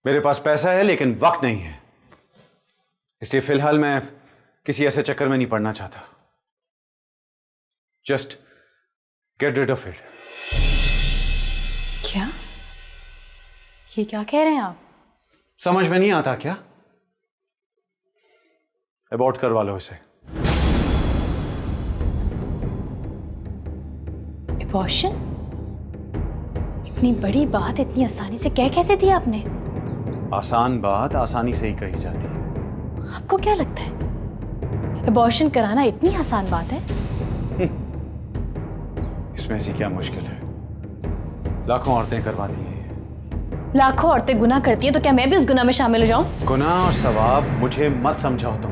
मेरे पास पैसा है लेकिन वक्त नहीं है, इसलिए फिलहाल मैं किसी ऐसे चक्कर में नहीं पड़ना चाहता। Just get rid of it. क्या? ये क्या कह रहे हैं आप? समझ में नहीं आता क्या? अबॉर्ट करवा लो इसे। अबॉर्शन? इतनी बड़ी बात इतनी आसानी से कह कैसे दी आपने? आसान बात आसानी से ही कही जाती है। आपको क्या लगता है अबॉर्शन कराना इतनी आसान बात है? इसमें ऐसी क्या मुश्किल है? लाखों औरतें करवाती हैं। लाखों औरतें गुनाह करती हैं, तो क्या मैं भी उस गुनाह में शामिल हो जाऊं? गुनाह और सवाब मुझे मत समझाओ तुम।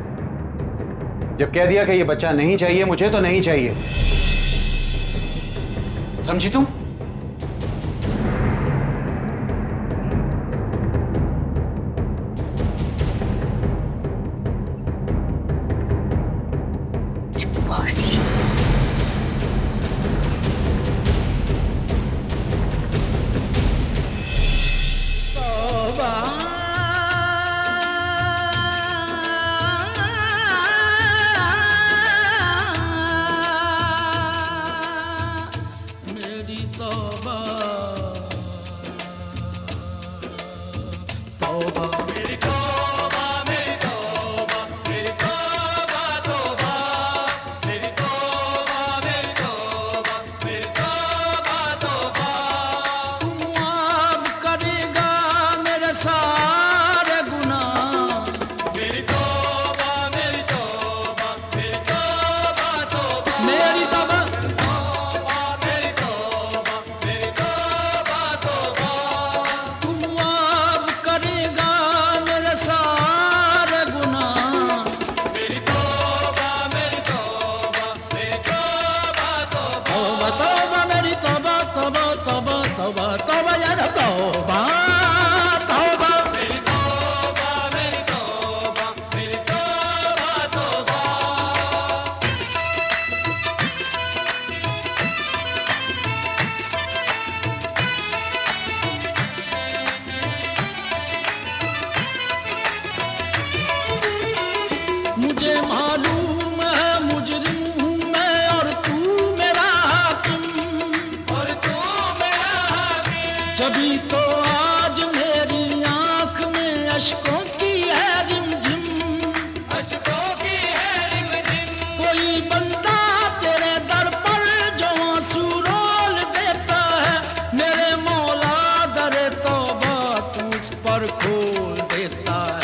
जब कह दिया कि ये बच्चा नहीं चाहिए मुझे, तो नहीं चाहिए, समझी तुम? मुझे मालूम है मुजरिम हूँ मैं और तू मेरा हाकिम, जभी तो आज मेरी आंख में अश्कों की है रिमझिम। कोई बंदा तेरे दर पर जो आंसू रोल देता है, मेरे मौला दरे तौबा तू उस पर खोल देता है।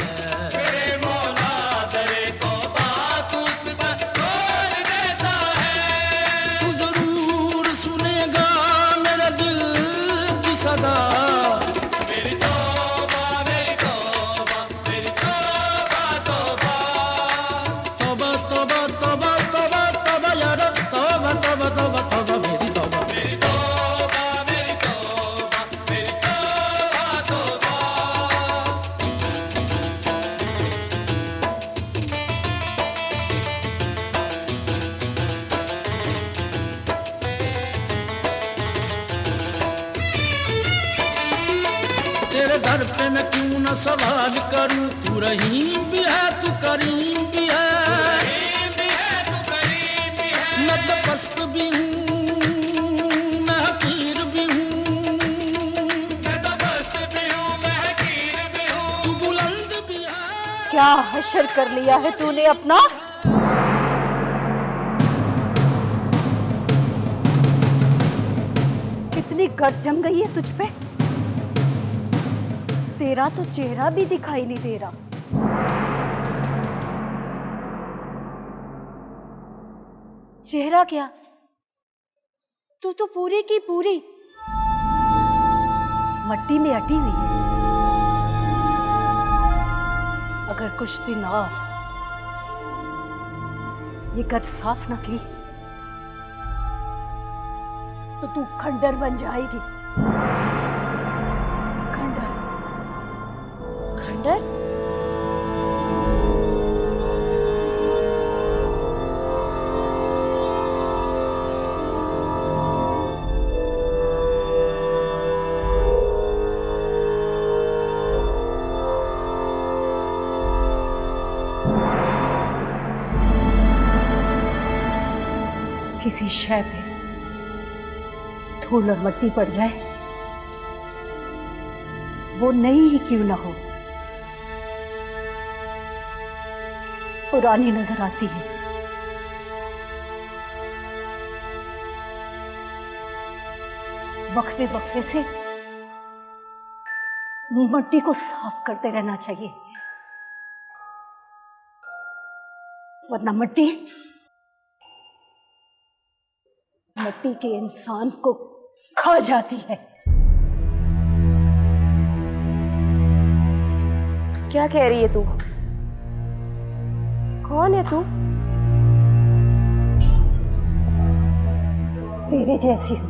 तेरे दर पे मैं क्यों न सवाल करूं, तू रहीम भी है तू करीम भी है। मैं तो पस्त भी हूँ मैं हकीर भी हूँ, तू बुलंद भी है। क्या हशर कर लिया है तूने अपना? कितनी गर्द जम गई है तुझ पे? तेरा तो चेहरा भी दिखाई नहीं दे रहा। चेहरा क्या, तू तो पूरी की पूरी मट्टी में अटी हुई है। अगर कुछ दिन और ये गर्द साफ ना की तो तू खंडर बन जाएगी। खंडर खंडर किसी शय पे धूल और मट्टी पड़ जाए, वो नई ही क्यों ना हो, पुरानी नजर आती है। वक्फे वक्फे से मट्टी को साफ करते रहना चाहिए, वरना मट्टी के इंसान को खा जाती है। क्या कह रही है तू? कौन है तू? तेरे जैसी हूं,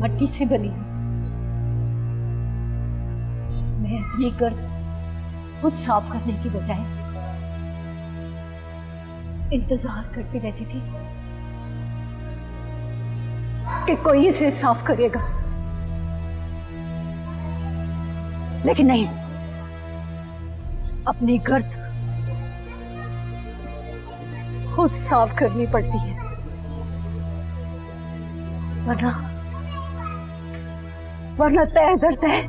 मट्टी से बनी हूं। मैं अपनी गर्द खुद साफ करने की बजाय इंतजार करती रहती थी कि कोई इसे साफ करेगा, लेकिन नहीं, अपनी गर्द खुद साफ करनी पड़ती है, वरना तय दर तय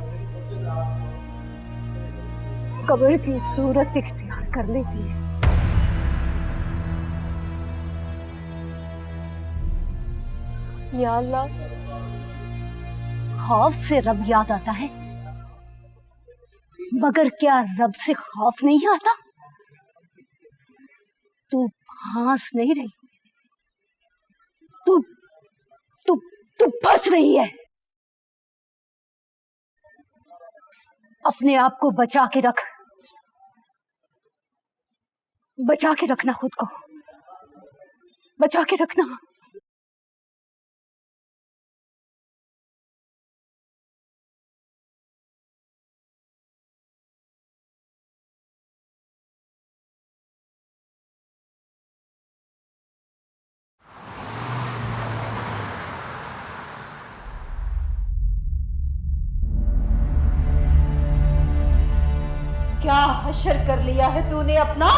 कब्र की सूरत इख्तियार कर लेती है। या अल्लाह, खौफ से रब याद आता है, मगर क्या रब से खौफ नहीं आता? तू फांस नहीं रही, तू फंस रही है। अपने आप को बचा के रखना, खुद को बचा के रखना। क्या हशर कर लिया है तूने अपना?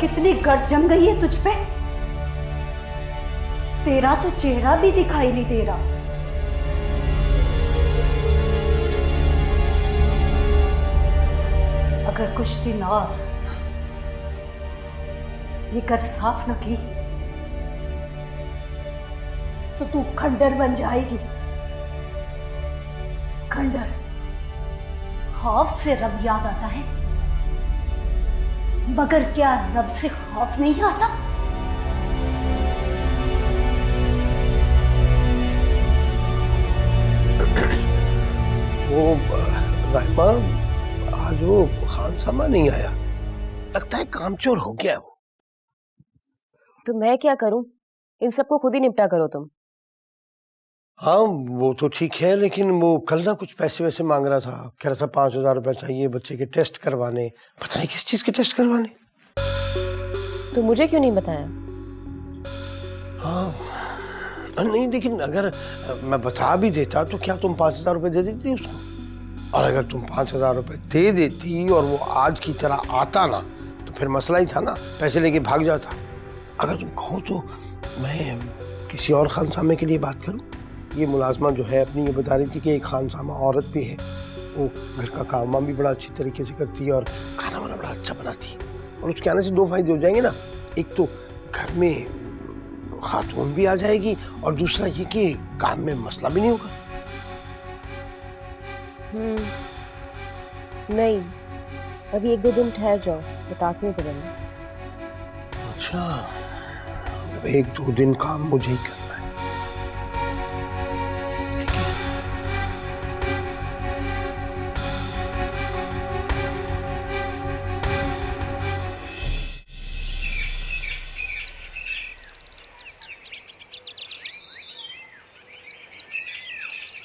कितनी गर्द जम गई है तुझ पे? तेरा तो चेहरा भी दिखाई नहीं दे रहा। अगर कुछ दिन और ये गर्द साफ न की तो तू खंडर बन जाएगी। खंडर। खौफ से रब याद आता है, मगर क्या रब से खौफ नहीं आता? वो राहिमा, आज वो खान सामा नहीं आया, लगता है कामचोर हो गया वो। तो मैं क्या करूं? इन सबको खुद ही निपटा करो तुम। हाँ वो तो ठीक है, लेकिन वो कल ना कुछ पैसे वैसे मांग रहा था, कह रहा था 5,000 रुपए चाहिए बच्चे के टेस्ट करवाने, पता नहीं किस चीज के टेस्ट करवाने। तो मुझे क्यों नहीं बताया? हाँ नहीं, लेकिन अगर मैं बता भी देता तो क्या तुम 5,000 रुपए दे देती उसको? और अगर तुम 5,000 रुपए दे देती और वो आज की तरह आता ना, तो फिर मसला ही था ना, पैसे लेके भाग जाता। अगर तुम कहो तो मैं किसी और खानसामे के लिए बात करूं। ये मुलाजमा जो है अपनी ये बता रही थी कि एक खानसामा औरत भी है, वो घर का काम वाम भी बड़ा अच्छी तरीके से करती है और खाना वाना बड़ा अच्छा बनाती है। और उसके आने से 2 फायदे हो जाएंगे ना, एक तो घर में खातून भी आ जाएगी और दूसरा ये कि काम में मसला भी नहीं होगा। नहीं, अभी 1-2 दिन ठहर जाओ, बताती हूँ तुम्हें। अच्छा, 1-2 दिन काम मुझे ही करना है।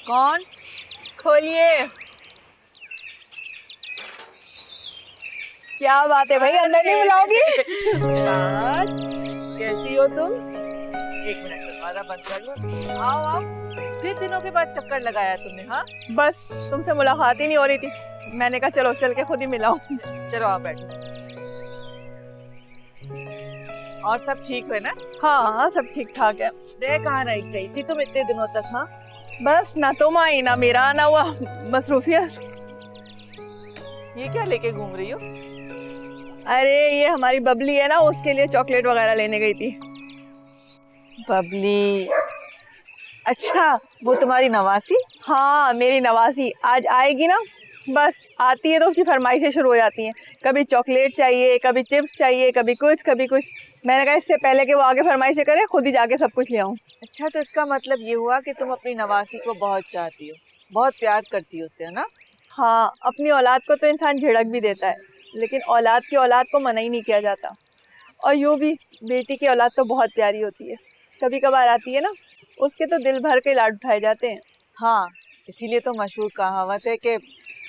कौन? खोलिए। क्या बात है भाई, अंदर नहीं बुलाओगी? कैसी हो तुम? 1 मिनट दरवाजा बंद कर लो। आओ आओ। कितने दिनों के बाद चक्कर लगाया तुमने? हाँ बस तुमसे मुलाकात ही नहीं हो रही थी, मैंने कहा चलो चल के खुद ही मिलाऊं। चलो आप बैठो। और सब ठीक है ना? हाँ हाँ सब ठीक ठाक है। रे कहाँ रह गई थी तुम इतने दिनों तक? हाँ, बस ना तुम आई ना मेरा आना हुआ, मसरूफियत। ये क्या लेके घूम रही हो? अरे ये हमारी बबली है ना, उसके लिए चॉकलेट वगैरह लेने गई थी। बबली? अच्छा, वो तुम्हारी नवासी? हाँ मेरी नवासी आज आएगी ना, बस आती है तो उसकी फरमाइशें शुरू हो जाती हैं। कभी चॉकलेट चाहिए, कभी चिप्स चाहिए, कभी कुछ कभी कुछ। मैंने कहा इससे पहले कि वो आगे फरमाइशें करे, खुद ही जाके सब कुछ ले आऊँ। अच्छा, तो इसका मतलब ये हुआ कि तुम अपनी नवासी को बहुत चाहती हो, बहुत प्यार करती हो उससे, है ना? हाँ, अपनी औलाद को तो इंसान झिड़क भी देता है, लेकिन औलाद की औलाद को मना ही नहीं किया जाता। और यूँ भी बेटी की औलाद तो बहुत प्यारी होती है, कभी कभार आती है ना, उसके तो दिल भर के लाड उठाए जाते हैं। हाँ, इसीलिए तो मशहूर कहावत है कि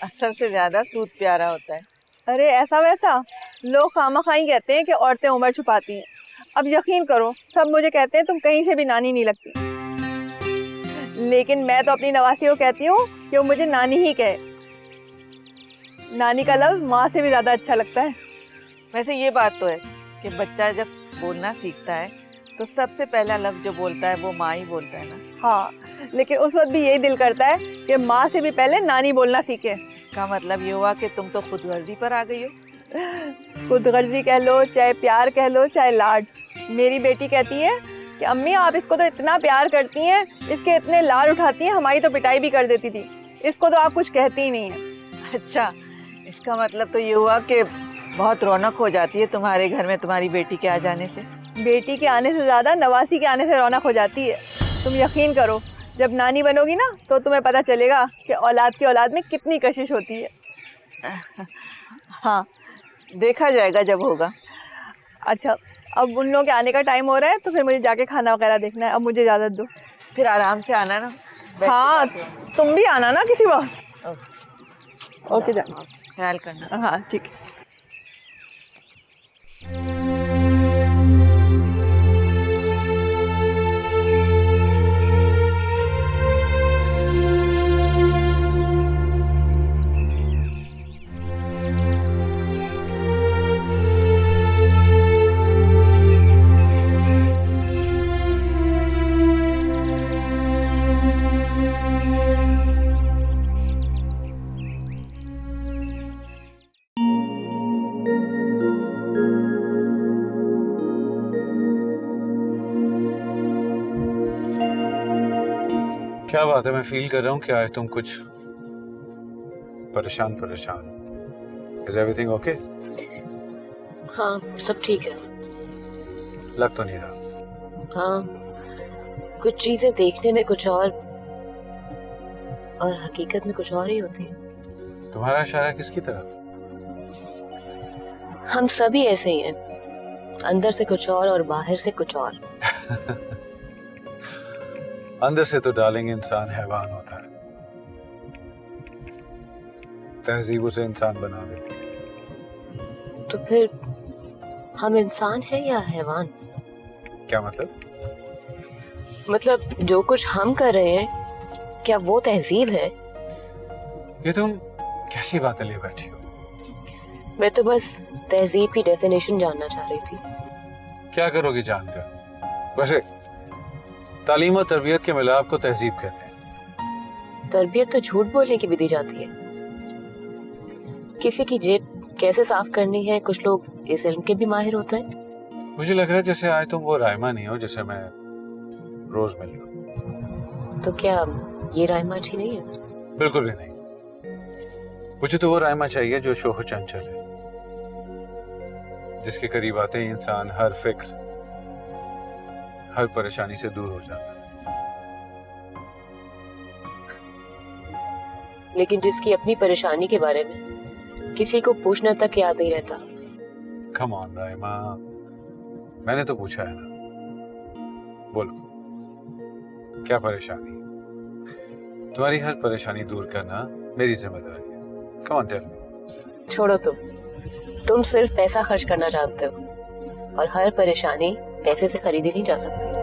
असर से ज्यादा सूद प्यारा होता है। अरे ऐसा वैसा लोग खामखाई कहते हैं कि औरतें उम्र छुपाती हैं। अब यकीन करो, सब मुझे कहते हैं तुम कहीं से भी नानी नहीं लगती, लेकिन मैं तो अपनी नवासी को कहती हूँ कि वो मुझे नानी ही कहे। नानी का लफ्ज़ माँ से भी ज़्यादा अच्छा लगता है। वैसे ये बात तो है कि बच्चा जब बोलना सीखता है तो सबसे पहला लफ्ज़ जो बोलता है वो माँ ही बोलता है ना। हाँ, लेकिन उस वक्त भी यही दिल करता है कि माँ से भी पहले नानी बोलना सीखे। इसका मतलब ये हुआ कि तुम तो खुदगर्जी पर आ गई हो। खुदगर्जी कह लो, चाहे प्यार कह लो, चाहे लाड। मेरी बेटी कहती है कि अम्मी आप इसको तो इतना प्यार करती हैं, इसके इतने लाड उठाती हैं, हमारी तो पिटाई भी कर देती थी, इसको तो आप कुछ कहती ही नहीं है। अच्छा, इसका मतलब तो ये हुआ कि बहुत रौनक हो जाती है तुम्हारे घर में तुम्हारी बेटी के आ जाने से। बेटी के आने से ज़्यादा नवासी के आने से रौनक हो जाती है। तुम यकीन करो, जब नानी बनोगी ना तो तुम्हें पता चलेगा कि औलाद की औलाद में कितनी कशिश होती है। हाँ, देखा जाएगा जब होगा। अच्छा, अब उन लोगों के आने का टाइम हो रहा है तो फिर मुझे जाके खाना वगैरह देखना है। अब मुझे इजाज़त दो। फिर आराम से आना ना। हाँ, तुम भी आना ना किसी वक्त। ओके जा, ख्याल करना। हाँ ठीक है। क्या बात है, मैं फील कर रहा हूँ क्या है तुम कुछ परेशान। Is everything okay? हाँ सब ठीक है। लग तो नहीं रहा। हाँ, कुछ चीजें देखने में कुछ और हकीकत में कुछ और ही होती है। तुम्हारा इशारा किसकी तरफ? हम सभी ऐसे ही हैं, अंदर से कुछ और बाहर से कुछ और। अंदर से तो डार्लिंग इंसान हैवान होता है, तहजीब उसे इंसान बना देती है। तो फिर हम इंसान हैं या हैवान? क्या मतलब? मतलब जो कुछ हम कर रहे हैं क्या वो तहजीब है? ये तुम कैसी बातें ले बैठी हो? मैं तो बस तहजीब की डेफिनेशन जानना चाह रही थी। क्या करोगी जानकर? वैसे तालीम और तरबियत के मिलाप को तहजीब कहते हैं। तरबियत तो झूठ बोलने की भी दी जाती है। किसी की जेब कैसे साफ करनी है कुछ लोग इस इल्म के भी माहिर होते हैं। मुझे लग रहा है जैसे आज तुम वो रायमा नहीं हो जिसे मैं रोज मिल रहा हूं। तो क्या ये रायमा अच्छी नहीं है? बिल्कुल भी नहीं। मुझे तो वो रायमा चाहिए जो शोह चंचल है, जिसके करीब आते ही इंसान हर फिक्र हर परेशानी से दूर हो जाता है। लेकिन जिसकी अपनी परेशानी के बारे में किसी को पूछना तक याद नहीं रहता। कम ऑन रायमा, मैंने तो पूछा है ना। बोलो क्या परेशानी? तुम्हारी हर परेशानी दूर करना मेरी जिम्मेदारी है। Come on tell me. छोड़ो तुम सिर्फ पैसा खर्च करना जानते हो और हर परेशानी पैसे से खरीदी नहीं जा सकती।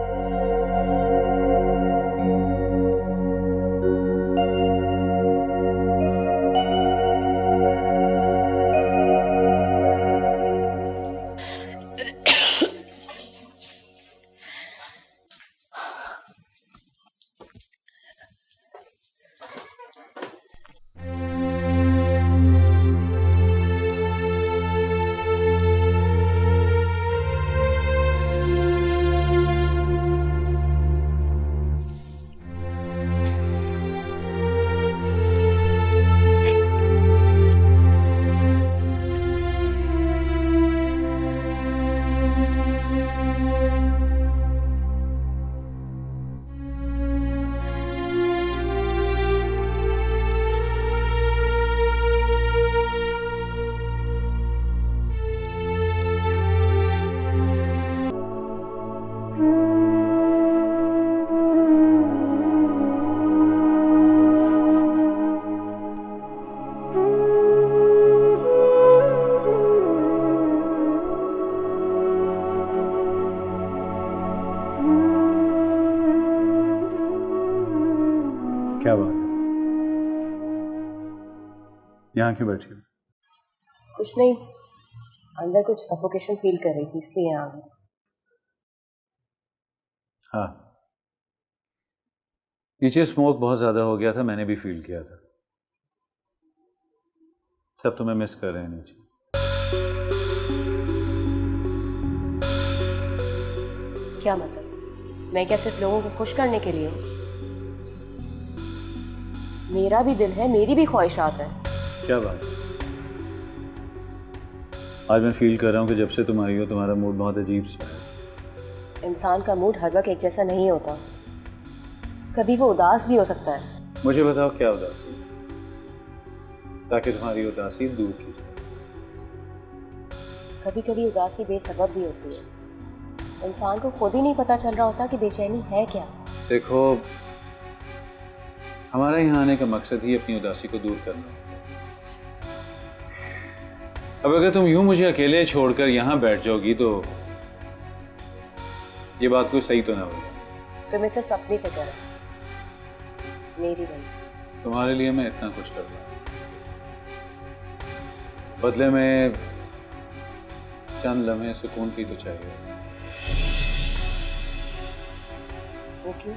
क्या बात है? यहाँ क्यों बैठी हो? कुछ नहीं, अंदर कुछ सफोकेशन फील कर रही थी इसलिए यहाँ आ गई। हाँ, नीचे स्मोक बहुत ज्यादा हो गया था, मैंने भी फील किया था। सब तुम्हें मिस कर रहे हैं नीचे। क्या मतलब? मैं क्या सिर्फ लोगों को खुश करने के लिए हूँ? मेरा भी दिल है, मेरी भी ख्वाहिशात है। क्या बात है? आज मैं फील कर रहा हूँ कि जब से तुम आई हो तुम्हारा मूड बहुत अजीब सा है। इंसान का मूड हर वक्त एक जैसा नहीं होता, कभी वो उदास भी हो सकता है। मुझे बताओ क्या उदासी है, ताकि तुम्हारी उदासी दूर की जाए। कभी कभी उदासी बेसबब भी होती है, इंसान को खुद ही नहीं पता चल रहा होता कि बेचैनी है क्या। देखो, हमारे यहाँ आने का मकसद ही अपनी उदासी को दूर करना है। अब अगर तुम यूं मुझे अकेले छोड़कर यहाँ बैठ जाओगी तो ये बात कोई सही तो ना होगा। तुम्हें सिर्फ अपनी फिक्र है, मेरी नहीं। तुम्हारे लिए मैं इतना कुछ कर रहा हूँ, बदले में चंद लम्हे सुकून की तो चाहिए। वो क्यों?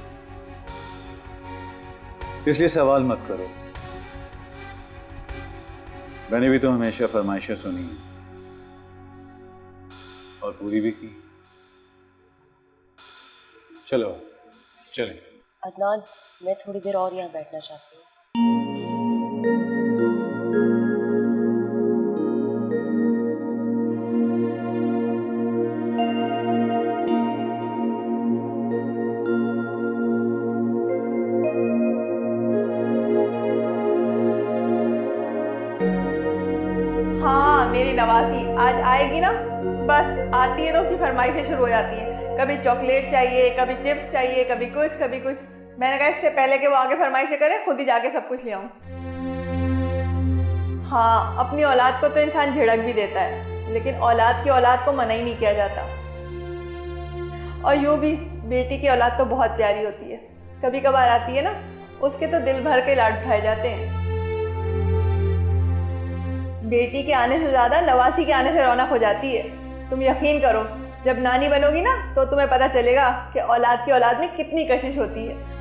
इसलिए सवाल मत करो, मैंने भी तो हमेशा फरमाइशें सुनी हैं और पूरी भी की। चलो चलें। अदनान, मैं थोड़ी देर और यहाँ बैठना चाहती हूँ। हाँ, मेरी नवासी आज आएगी ना, बस आती है तो उसकी फरमाइशें शुरू हो जाती हैं। कभी चॉकलेट चाहिए, कभी चिप्स चाहिए, कभी कुछ कभी कुछ। मैंने कहा इससे पहले कि वो आगे फरमाइशें करे, खुद ही जाके सब कुछ ले आऊँ। हाँ, अपनी औलाद को तो इंसान झिड़क भी देता है, लेकिन औलाद की औलाद को मना ही नहीं किया जाता। और यूँ भी बेटी की औलाद तो बहुत प्यारी होती है, कभी कभार आती है ना, उसके तो दिल भर के लाड उठाए जाते हैं। बेटी के आने से ज़्यादा नवासी के आने से रौनक हो जाती है। तुम यकीन करो, जब नानी बनोगी ना तो तुम्हें पता चलेगा कि औलाद की औलाद में कितनी कशिश होती है।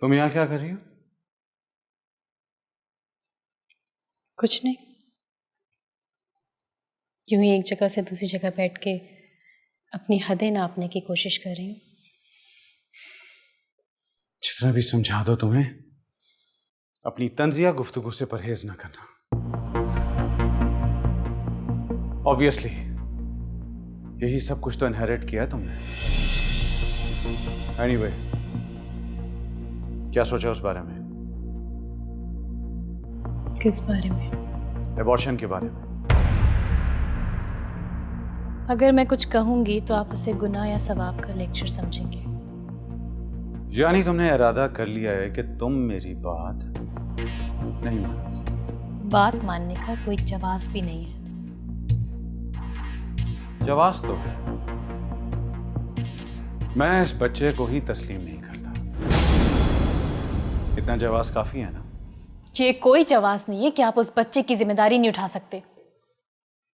तुम यहाँ क्या कर रही हो? कुछ नहीं, यूं ही एक जगह से दूसरी जगह बैठ के अपनी हदें नापने की कोशिश कर रही हूँ। जितना भी समझा दो तुम्हें, अपनी तंजिया गुफ्तगू से परहेज ना करना। ऑब्वियसली यही सब कुछ तो इनहेरिट किया है तुमने। एनीवे, क्या सोचा उस बारे में? किस बारे में? एबॉर्शन के बारे में। अगर मैं कुछ कहूंगी तो आप उसे गुनाह या सवाब का लेक्चर समझेंगे। यानी तुमने इरादा कर लिया है कि तुम मेरी बात नहीं मानोगी। बात मानने का कोई जवाब भी नहीं है। जवाब तो है, मैं इस बच्चे को ही तस्लीम नहीं करता। इतना जवाब काफी है ना? ये कोई जवाब नहीं है कि आप उस बच्चे की जिम्मेदारी नहीं उठा सकते।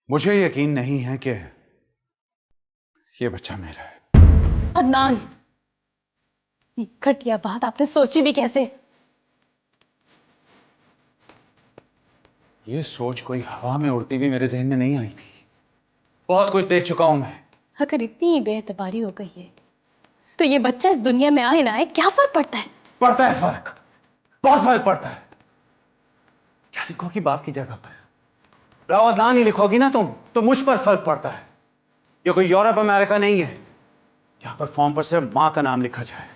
मुझे यकीन नहीं है कि ये बच्चा मेरा है। अदनान, ये घटिया बात आपने सोची भी कैसे? ये सोच कोई हवा में उड़ती हुई मेरे जहन में नहीं आई थी। बहुत कुछ देख चुका हूं मैं। अगर इतनी बेएतबारी हो गई है तो ये बच्चा इस दुनिया में आए ना आए, क्या फर्क पड़ता है? पड़ता है फर्क, बहुत फर्क पड़ता है। क्या लिखोगी बाप की जगह पर? राव अदनान ही लिखोगी ना तुम तो मुझ पर फर्क पड़ता है। ये कोई यूरोप अमेरिका नहीं है यहाँ पर फॉर्म पर सिर्फ माँ का नाम लिखा जाए।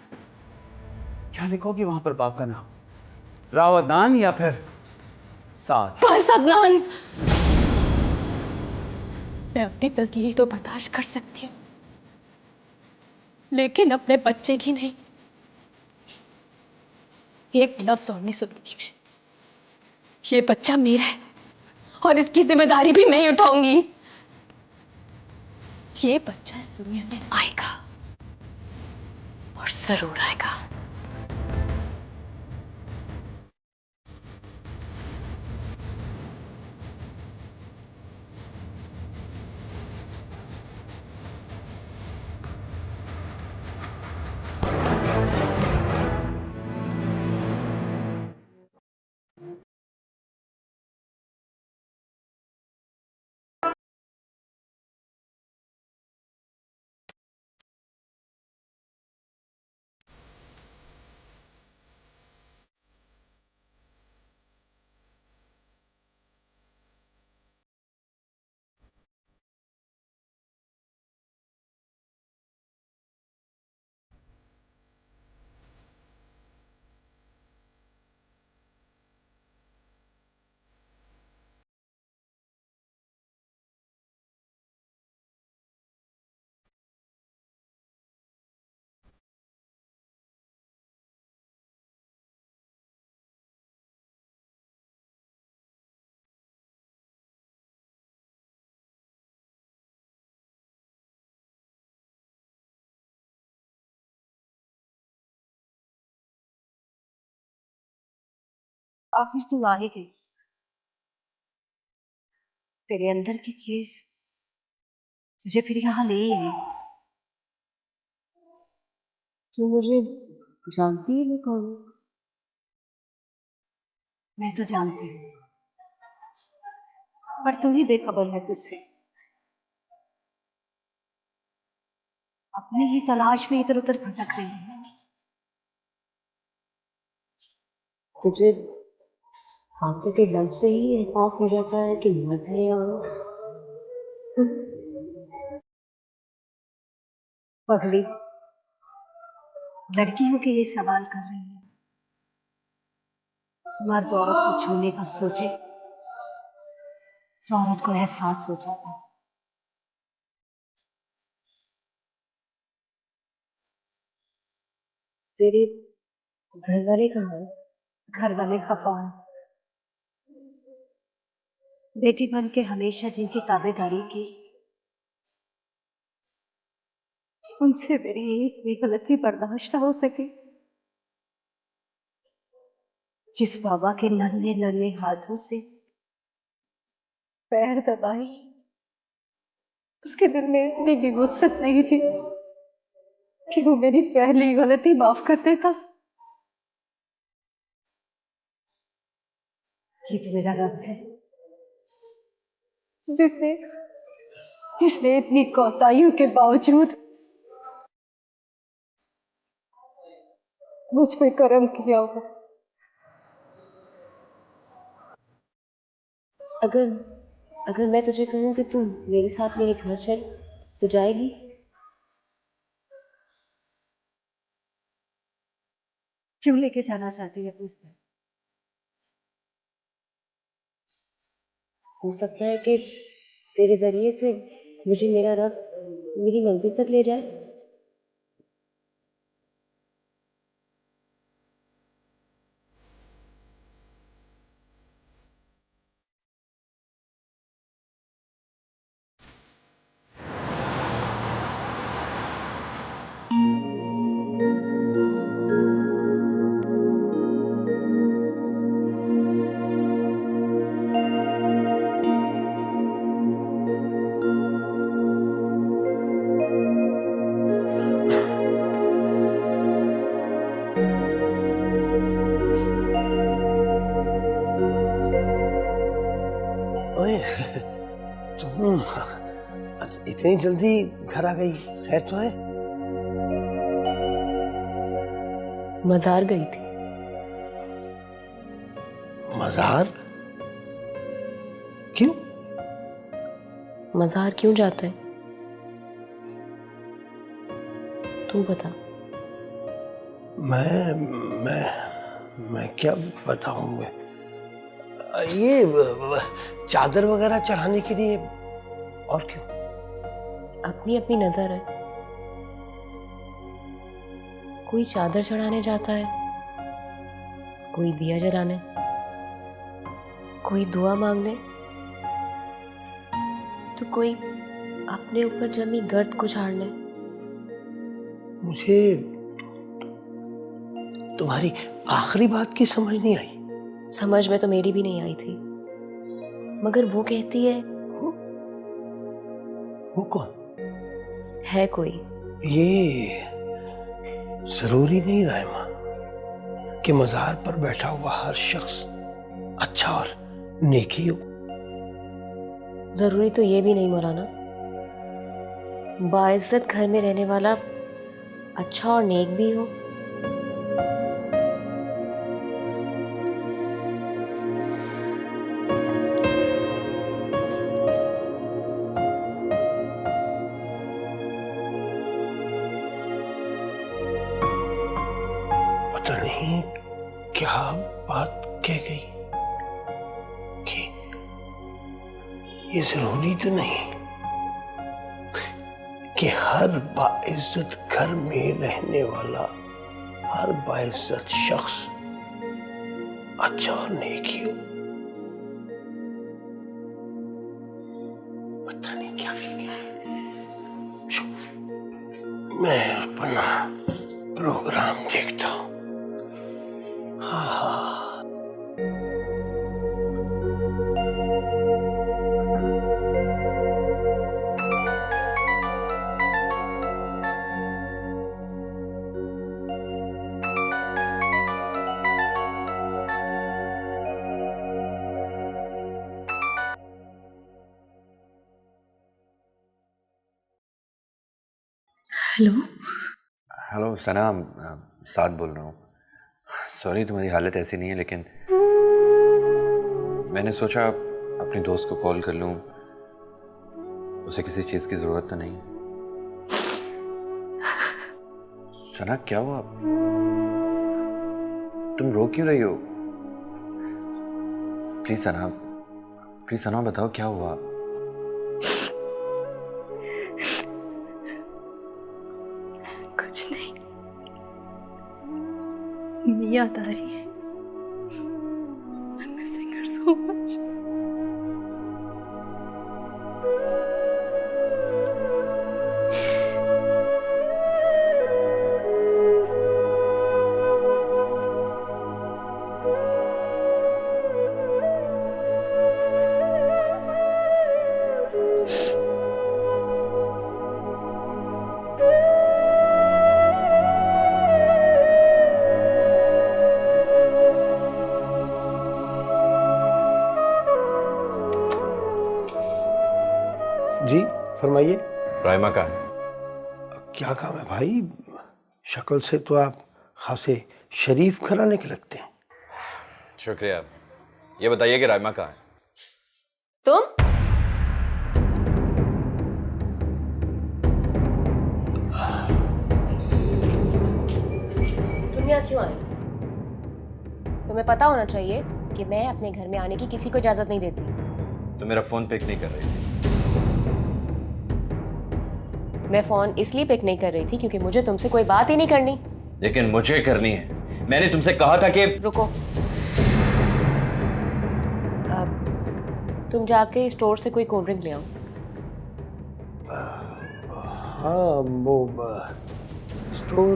क्या लिखोगी वहां पर बाप का नाम? राव अदनान या फिर साद? बस अदनान, मैं अपनी तस्लील तो बर्दाश्त कर सकती हूँ, लेकिन अपने बच्चे की नहीं। एक लफ्ज और नहीं सुनूंगी मैं। ये बच्चा मेरा है और इसकी जिम्मेदारी भी मैं ही उठाऊंगी। ये बच्चा इस दुनिया में आएगा और जरूर आएगा। आखिर तू आ ही गई। तेरे अंदर की चीज तुझे फिर यहाँ ले ही आई। तू मुझे जानती ही नहीं कौन हूँ। मैं तो जानती हूँ, पर तू ही बेखबर है तुझसे। अपनी ही तलाश में इधर उधर भटक रही है। तुझे आंखों के लफ्ज से ही एहसास हो जाता है कि मर्द है या पगली। लड़की हो के ये सवाल कर रही है। मर्द औरत को छूने का सोचे तो औरत को एहसास हो जाता है। तेरे घर वाले कहाँ है? घर वाले खफा है। बेटी बन के हमेशा जिनकी ताबेदारी की, उनसे मेरी एक भी गलती बर्दाश्त ना हो सकी। जिस बाबा के नन्हे नन्हे हाथों से पैर दबाई, उसके दिल में इतनी भी वुसअत नहीं थी कि वो मेरी पहली गलती माफ कर देता। ये तो मेरा रब है जिसने जिसने इतनी कोताहियों के बावजूद मुझ पे करम किया हो। अगर अगर मैं तुझे कहूँ कि तू मेरे साथ मेरे घर चल, तो जाएगी? क्यों लेके जाना चाहती है अपने से? हो सकता है कि तेरे जरिए से मुझे मेरा रब मेरी मंजिल तक ले जाए। ओए, तुम इतनी जल्दी घर आ गई? खैर तो है? मजार गई थी। मजार? क्यों? मजार क्यों जाता है? तू बता। मैं क्या बताऊं? ये चादर वगैरह चढ़ाने के लिए। और क्यों? अपनी अपनी नजर है। कोई चादर चढ़ाने जाता है, कोई दिया जलाने, कोई दुआ मांगने, तो कोई अपने ऊपर जमी गर्द को झाड़ने। मुझे तुम्हारी आखिरी बात की समझ नहीं आई। समझ में तो मेरी भी नहीं आई थी, मगर वो कहती है वो कौन? है कोई। ये जरूरी नहीं रायमा कि मजार पर बैठा हुआ हर शख्स अच्छा और नेकी हो। जरूरी तो ये भी नहीं मौलाना, बाइज्जत घर में रहने वाला अच्छा और नेक भी हो। पता नहीं क्या बात कह गई कि ये जरूरी तो नहीं कि हर बाइज्जत घर में रहने वाला हर बाइज्जत शख्स अच्छा और नेक ही हो। पता नहीं क्या कह गई। मैं अपना प्रोग्राम देखता हूँ। हाँ हाँ। हेलो। हेलो सना, साद बोल रहा हूँ। सॉरी तुम्हारी हालत ऐसी नहीं है, लेकिन मैंने सोचा अपनी दोस्त को कॉल कर लूँ। उसे किसी चीज़ की ज़रूरत तो नहीं। सना क्या हुआ? तुम रो क्यों रही हो? प्लीज सना बताओ क्या हुआ? कुछ नहीं, याद आ रही है। I'm missing her so much. जी फरमाइए। राइमा कहाँ है? क्या काम है भाई? शक्ल से तो आप खासे शरीफ घराने के लगते हैं। शुक्रिया। ये बताइए कि राइमा कहाँ है? तुम यहाँ क्यों आए? तुम्हें पता होना चाहिए कि मैं अपने घर में आने की किसी को इजाजत नहीं देती। तो मेरा फोन पिक नहीं कर रही थी। मैं फोन इसलिए पिक नहीं कर रही थी क्योंकि मुझे तुमसे कोई बात ही नहीं करनी। लेकिन मुझे करनी है। मैंने तुमसे कहा था कि रुको। अब तुम जाके स्टोर से कोई कोल्ड ड्रिंक ले आओ। हाँ वो स्टोर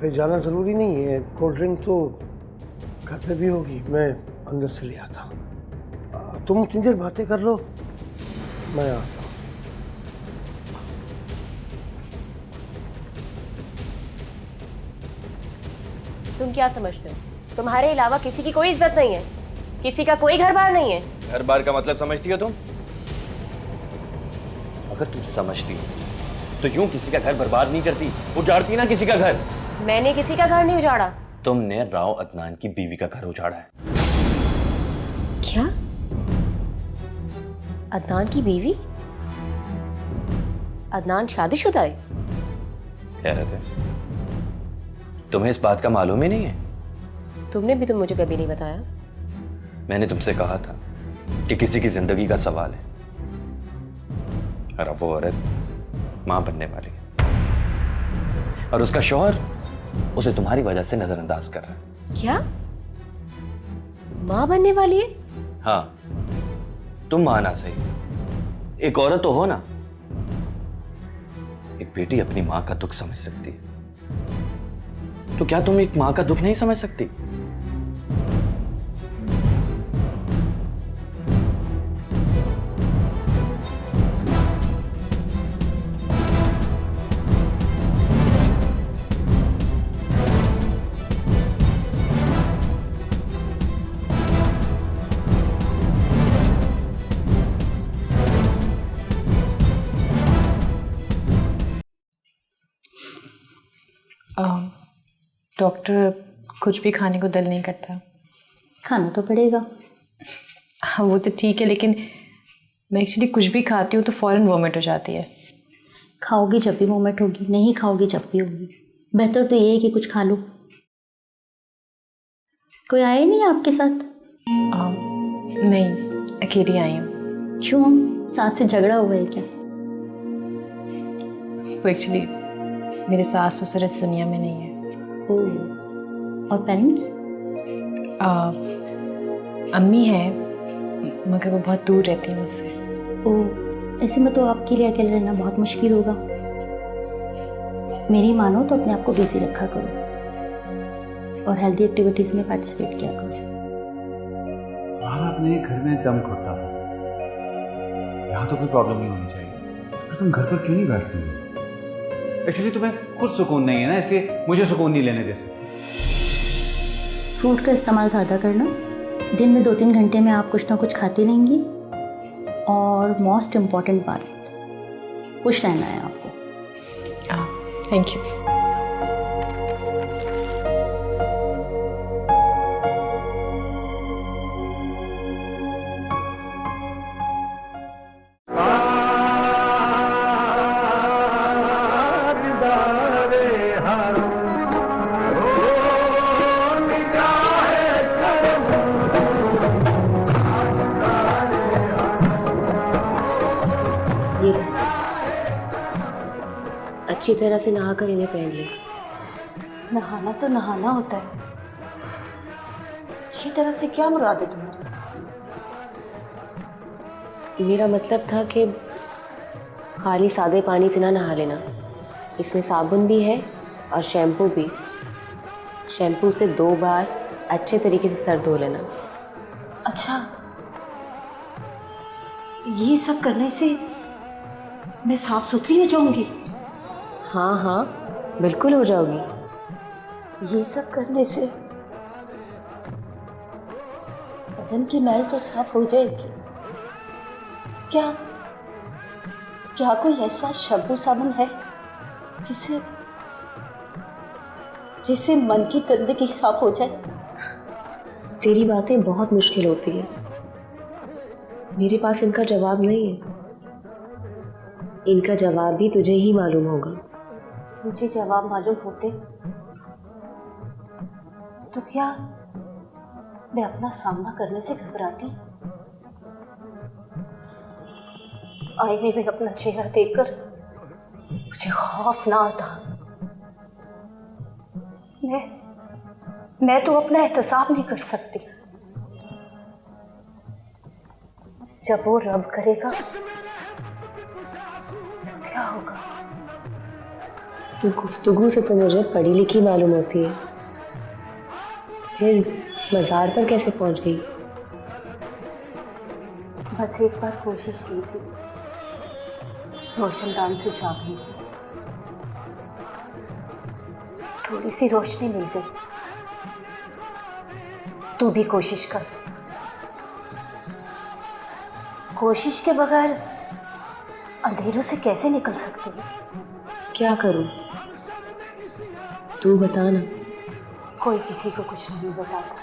पे जाना ज़रूरी नहीं है। कोल्ड ड्रिंक तो घर पे भी होगी, मैं अंदर से ले आता हूँ। तुम इतनी देर बातें कर लो, मैं आता हूँ। तुम क्या समझते हो? तुम्हारे अलावा किसी की कोई इज्जत नहीं है, किसी का कोई घर बार नहीं है। घर बार का मतलब समझती हो तुम? अगर तुम समझती हो तो यूं किसी का घर बर्बाद नहीं करती, उजाड़ती ना किसी का घर। मैंने किसी का घर नहीं उजाड़ा। तुमने राव अदनान की बीवी का घर उजाड़ा है। क्या? अदनान की बीवी? अदनान शादीशुदा है? हैरत है, तुम्हें इस बात का मालूम ही नहीं है? तुमने भी तो मुझे कभी नहीं बताया। मैंने तुमसे कहा था कि किसी की जिंदगी का सवाल है, और अब वो औरत मां बनने वाली है, और उसका शौहर उसे तुम्हारी वजह से नजरअंदाज कर रहा है। क्या माँ बनने वाली है? हाँ, तुम माँ ना सही, एक औरत तो हो ना। एक बेटी अपनी माँ का दुख समझ सकती है, तो क्या तुम एक माँ का दुख नहीं समझ सकती? डॉक्टर, कुछ भी खाने को दिल नहीं करता। खाना तो पड़ेगा। हाँ वो तो ठीक है, लेकिन मैं एक्चुअली कुछ भी खाती हूँ तो फ़ौरन वॉमिट हो जाती है। खाओगी जब भी वोमिट होगी, नहीं खाओगी जब भी होगी। बेहतर तो ये है कि कुछ खा लो। कोई आया नहीं आपके साथ? नहीं, अकेली आई हूँ। क्यों, सास से झगड़ा हुआ है क्या? वो एक्चुअली मेरे सास ससुर इस दुनिया में नहीं है। और पेरेंट्स? अम्मी है, मगर वो बहुत दूर रहती है मुझसे। ओह, ऐसे में तो आपके लिए अकेले रहना बहुत मुश्किल होगा। मेरी मानो तो अपने आप को बिजी रखा करो और हेल्दी एक्टिविटीज में पार्टिसिपेट किया करो। तुम्हारा अपने घर में दम घुटता था, यहाँ तो कोई प्रॉब्लम नहीं होनी चाहिए। पर तुम घर पर क्यों नहीं बैठती हो? एक्चुअली तुम्हें खुद सुकून नहीं है ना, इसलिए मुझे सुकून नहीं लेने दे सकती। फ्रूट का इस्तेमाल ज़्यादा करना। दिन में 2-3 घंटे में आप कुछ ना कुछ खाती रहेंगी। और मोस्ट इम्पॉर्टेंट बात, खुश रहना है आपको। Thank you. ये अच्छी तरह से नहाकर इन्हें पहन ले। नहाना तो नहाना होता है, अच्छी तरह से क्या मुराद है तुम्हारी? मेरा मतलब था कि खाली सादे पानी से ना नहा लेना, इसमें साबुन भी है और शैम्पू भी। शैम्पू से 2 बार अच्छे तरीके से सर धो लेना। अच्छा, ये सब करने से मैं साफ सुथरी हो जाऊंगी? हाँ हाँ, बिल्कुल हो जाओगी। ये सब करने से बदन की मैल तो साफ हो जाएगी। क्या क्या कोई ऐसा शैम्पू साबुन है जिससे मन की गंदगी साफ हो जाए? तेरी बातें बहुत मुश्किल होती है, मेरे पास इनका जवाब नहीं है। इनका जवाब भी तुझे ही मालूम होगा। मुझे जवाब मालूम होते तो क्या मैं अपना सामना करने से घबराती? आईने में अपना चेहरा देखकर मुझे खौफ ना आता। मैं तो अपना एहतसाब नहीं कर सकती। जब वो रब करेगा तो क्या होगा? तू गुफ्तगू से तो मुझे पढ़ी लिखी मालूम होती है, फिर मज़ार पर कैसे पहुंच गई? बस एक बार कोशिश की थी रोशनदान से झांकने की, थोड़ी सी रोशनी मिल गई। तू भी कोशिश कर। कोशिश के बगैर अंधेरों से कैसे निकल सकती है? क्या करूं, तू बता ना। कोई किसी को कुछ नहीं बताता,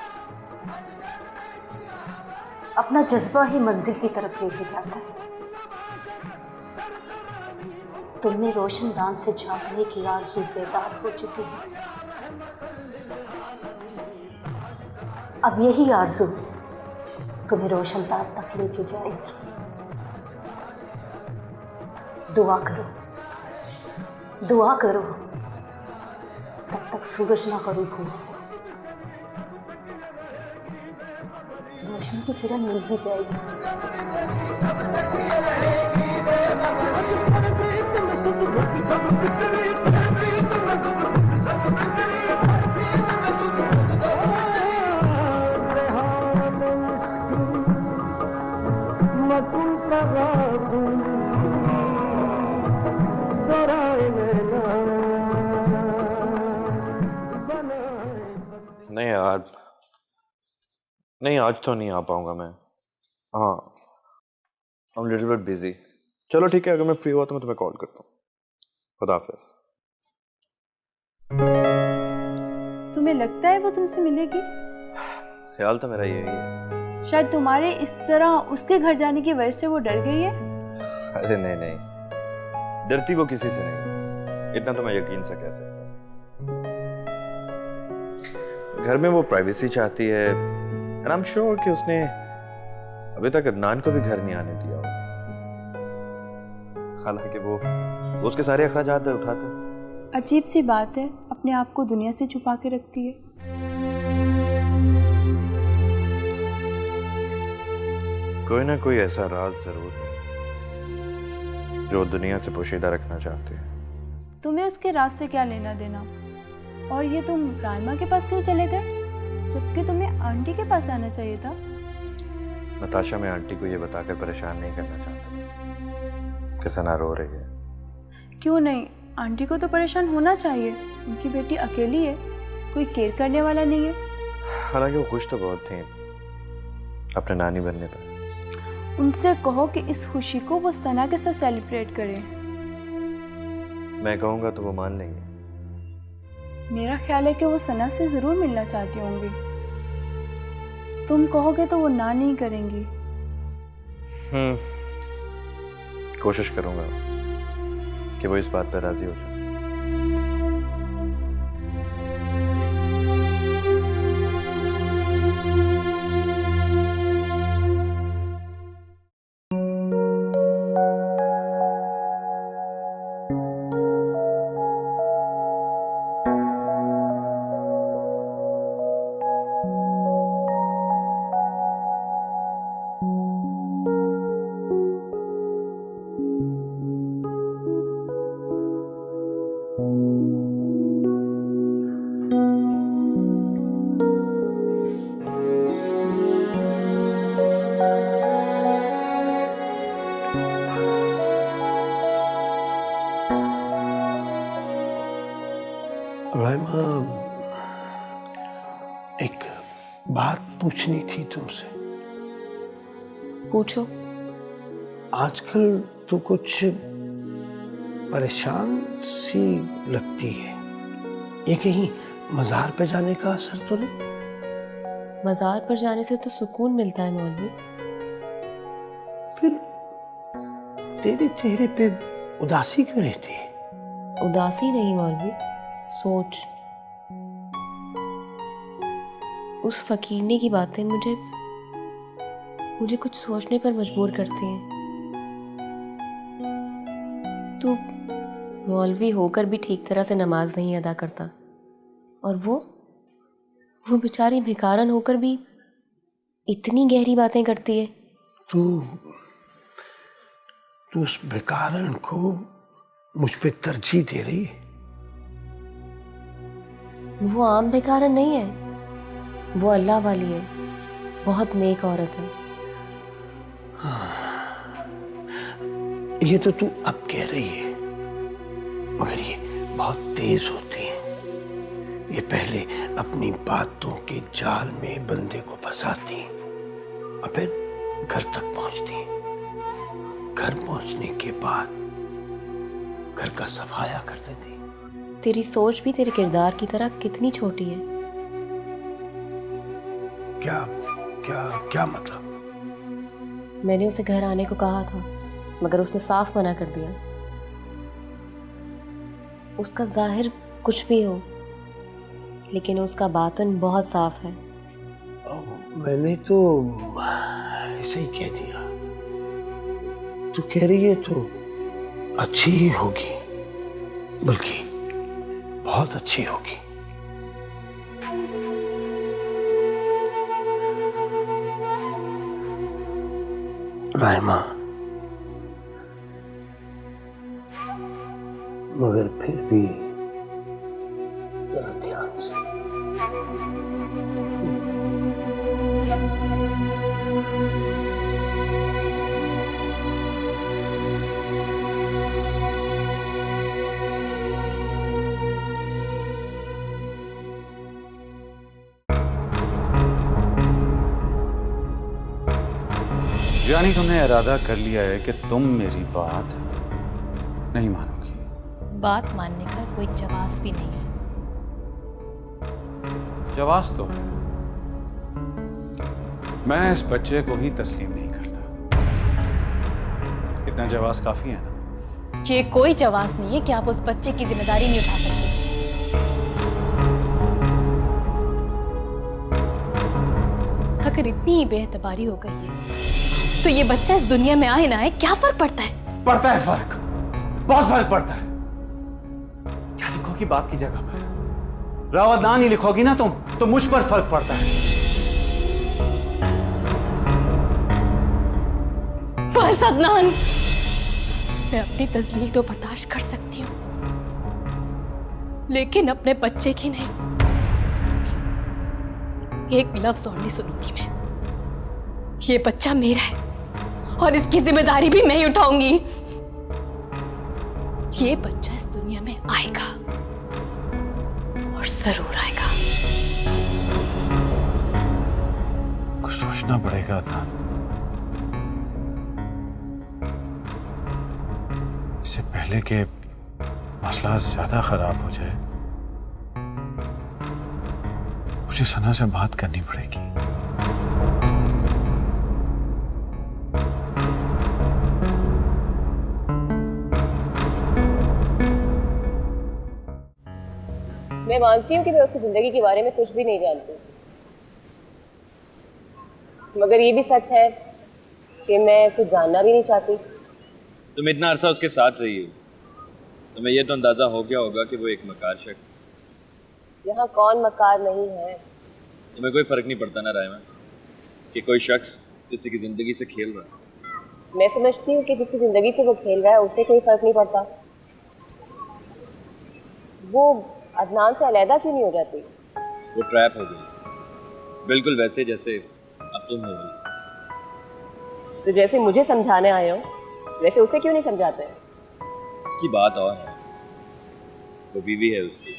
अपना जज्बा ही मंजिल की तरफ लेके जाता है। तुमने रोशनदान से झांकने की आरज़ू बेदार हो चुकी है। अब यही आरज़ू तुम्हें रोशनदान तक लेके जाएगी। दुआ करो, दुआ करो तब तक सूरज ना करूँ भूल। रोशनी की किरण मिल भी जाएगी। नहीं यार, नहीं आज तो नहीं आ पाऊंगा मैं। हाँ, I am little bit busy. चलो ठीक है, अगर मैं फ्री हुआ तो मैं तुम्हें कॉल करता हूँ। खुदा हाफिज़। तुम्हें लगता है वो तुमसे मिलेगी? ख्याल तो मेरा यही है। शायद तुम्हारे इस तरह उसके घर जाने की वजह से वो डर गई है। अरे नहीं नहीं, डरती वो किसी से नहीं, इतना तो मैं यकीन से कह सकता हूँ। घर में वो प्राइवेसी चाहती है, एंड आई एम श्योर कि उसने अभी तक अदनान को भी घर नहीं आने दिया हो। हालांकि वो उसके सारे अखराजात उठाता है। अजीब सी बात है, अपने आप को दुनिया से छुपा के रखती है। कोई ना कोई ऐसा राज जरूर है जो दुनिया से पोशीदा रखना चाहते हैं। तुम्हें उसके राज से क्या लेना देना? और ये तुम राइमा के पास क्यों चले गए, जबकि तुम्हें आंटी के पास आना चाहिए था? नताशा, मैं आंटी को ये बताकर परेशान नहीं करना चाहता कि सना रो रही है। क्यों नहीं, आंटी को तो परेशान होना चाहिए। उनकी बेटी अकेली है, कोई केयर करने वाला नहीं है। हालांकि वो खुश तो बहुत थी अपने नानी बनने पर। उनसे कहो कि इस खुशी को वो सना के साथ सेलिब्रेट करें। मैं कहूँगा तो वो मान लेंगे। मेरा ख्याल है कि वो सना से जरूर मिलना चाहती होंगी। तुम कहोगे तो वो ना नहीं करेंगी। कोशिश करूँगा कि वो इस बात पर राजी हो जाए। राइमा, एक बात पूछनी थी तुमसे। पूछो। आजकल तो कुछ परेशान सी लगती है। ये कहीं मज़ार पे जाने का असर तो नहीं? मज़ार पर जाने से तो सुकून मिलता है मौलवी। फिर तेरे चेहरे पे उदासी क्यों रहती है? उदासी नहीं मौलवी, सोच। उस फकीरने की बातें मुझे कुछ सोचने पर मजबूर करती हैं। तू मौलवी होकर भी ठीक तरह से नमाज नहीं अदा करता, और वो बेचारी भिखारन होकर भी इतनी गहरी बातें करती है। तू उस भिखारन को मुझ पे तरजीह दे रही है? वो आम भिखारन नहीं है, वो अल्लाह वाली है, बहुत नेक औरत है। ये तो तू अब कह रही है, मगर ये बहुत तेज होती है। ये पहले अपनी बातों के जाल में बंदे को फंसाती और फिर घर तक पहुंचती। घर पहुंचने के बाद घर का सफाया कर देती। तेरी सोच भी तेरे किरदार की तरह कितनी छोटी है। क्या क्या क्या मतलब? मैंने उसे घर आने को कहा था, मगर उसने साफ मना कर दिया। उसका जाहिर कुछ भी हो, लेकिन उसका बातन बहुत साफ है। मैंने तो ऐसे ही कह दिया। तू कह रही है तो अच्छी ही होगी, बल्कि बहुत बहुत अच्छी होगी। राइमा, मगर फिर भी जरा ध्यान से। यानी तुमने इरादा कर लिया है कि तुम मेरी बात नहीं मानोगी। बात मानने का कोई जवाब भी नहीं है। जवाब तो है, मैं इस बच्चे को ही तस्लीम नहीं करता। इतना जवाब काफी है ना? ये कोई जवाब नहीं है कि आप उस बच्चे की जिम्मेदारी नहीं उठा सकते। अगर इतनी ही बेएतबारी हो गई है तो ये बच्चा इस दुनिया में आए ना आए क्या फर्क पड़ता है? पड़ता है फर्क, बहुत फर्क पड़ता है। क्या लिखोगी बाप की जगह पर? रावतदान ही लिखोगी ना तुम तो मुझ पर फर्क पड़ता है। बस अदनान, मैं अपनी तस्लील तो बर्दाश्त कर सकती हूँ, लेकिन अपने बच्चे की नहीं। एक लफ्ज और नहीं सुनूंगी मैं। ये बच्चा मेरा है और इसकी जिम्मेदारी भी मैं ही उठाऊंगी। ये बच्चा इस दुनिया में आएगा और जरूर आएगा। कुछ सोचना पड़ेगा था, इससे पहले कि मसला ज्यादा खराब हो जाए। मुझे सना से बात करनी पड़ेगी। मैं मानती हूँ कि मैं उसकी जिंदगी के बारे में कुछ भी नहीं जानती, मगर ये भी सच है कि मैं कुछ जानना भी नहीं चाहती। तुम इतना अरसा उसके साथ रही हो, तुम्हें यह तो अंदाजा हो गया होगा कि वो एक मकार शख्स। यहाँ कौन मकार नहीं है। तुम्हें कोई फर्क नहीं पड़ता ना रायमा कि कोई शख्स किसी की जिंदगी से खेल रहा है? मैं समझती हूँ कि जिसकी जिंदगी से वो खेल रहा है उसे कोई फर्क नहीं पड़ता। वो अदनान से अलहदा क्यों नहीं हो जाती? वो ट्रैप हो गई, बिल्कुल वैसे जैसे अब तुम हो गई। तो जैसे मुझे समझाने आए हो वैसे उसे क्यों नहीं समझाते? उसकी बात और है, वो बीवी है उसकी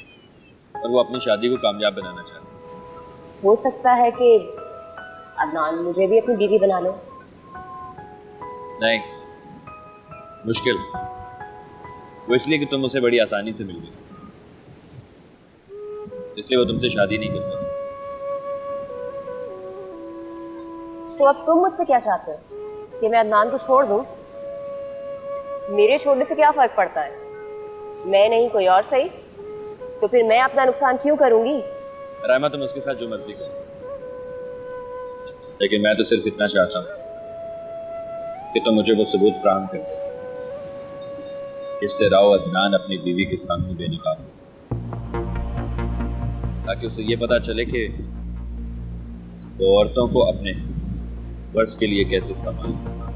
और वो अपनी शादी को कामयाब बनाना चाहती है। हो सकता है कि अदनान मुझे भी अपनी बीवी बना लो। नहीं, मुश्किल। वो इसलिए कि तुम उसे बड़ी आसानी से मिल गई, इसलिए वो तुमसे शादी नहीं कर सकती। तो अब तुम मुझसे क्या चाहते हो कि मैं अदनान को छोड़ दूं? मेरे छोड़ने से क्या फर्क पड़ता है? मैं नहीं कोई और सही, तो फिर मैं अपना नुकसान क्यों करूंगी? रायमा, तुम उसके साथ जो मर्जी करो, लेकिन मैं तो सिर्फ इतना चाहता हूँ कि तुम मुझे वो सबूत फराहम कर दो जिससे राव अदनान अपनी बीवी के सामने बेनकाब हो, ताकि उसे ये पता चले कि वो औरतों को अपने वर्ष के लिए कैसे इस्तेमाल करता है।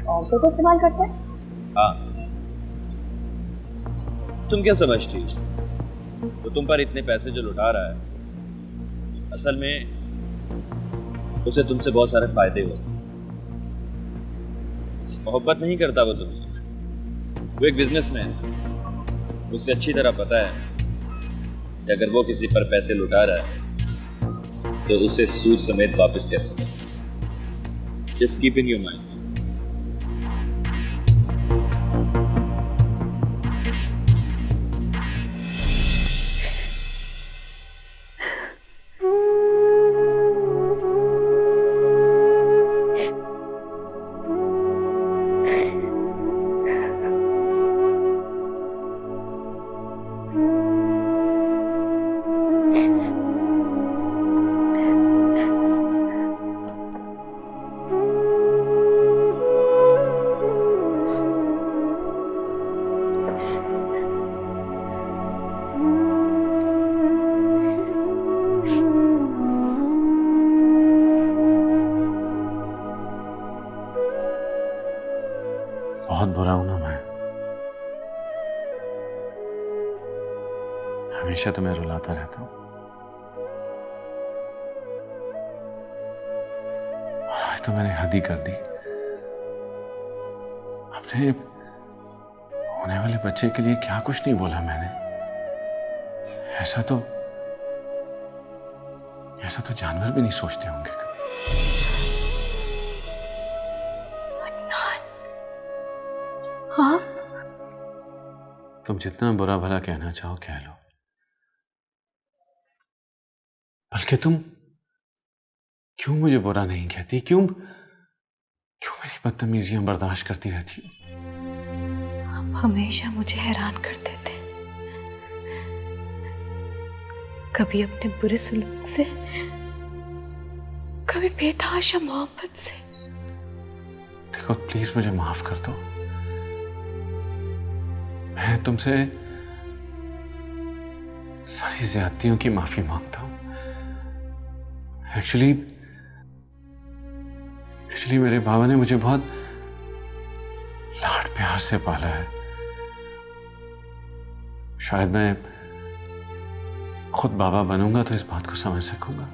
औरतों को इस्तेमाल करते हैं? हाँ, तुम क्या समझती हो? तो तुम पर इतने पैसे जो लुटा रहा है, असल में उसे तुमसे बहुत सारे फायदे हुए। मोहब्बत नहीं करता वो तुमसे, वो एक बिजनेसमैन है। उसे अच्छी तरह पता है कि अगर वो किसी पर पैसे लुटा रहा है तो उसे सूद समेत वापस कैसे करें। Just keep in your mind. बहुत बुरा हूं ना मैं। हमेशा तुम्हें रुलाता रहता हूं और आज तो मैंने हद ही कर दी। अपने होने वाले बच्चे के लिए क्या कुछ नहीं बोला मैंने। ऐसा तो जानवर भी नहीं सोचते होंगे कभी। हाँ, तुम जितना बुरा भला कहना चाहो कह लो, बल्कि तुम क्यों मुझे बुरा नहीं कहती? क्यों मेरी बदतमीजियां बर्दाश्त करती रहती हो? आप हमेशा मुझे हैरान करते थे, कभी अपने बुरे सलूक से, कभी बेतहाशा मोहब्बत से। देखो प्लीज मुझे माफ कर दो। मैं तुमसे सारी ज्यादतियों की माफी मांगता हूं। एक्चुअली मेरे बाबा ने मुझे बहुत लाड प्यार से पाला है। शायद मैं खुद बाबा बनूंगा तो इस बात को समझ सकूंगा।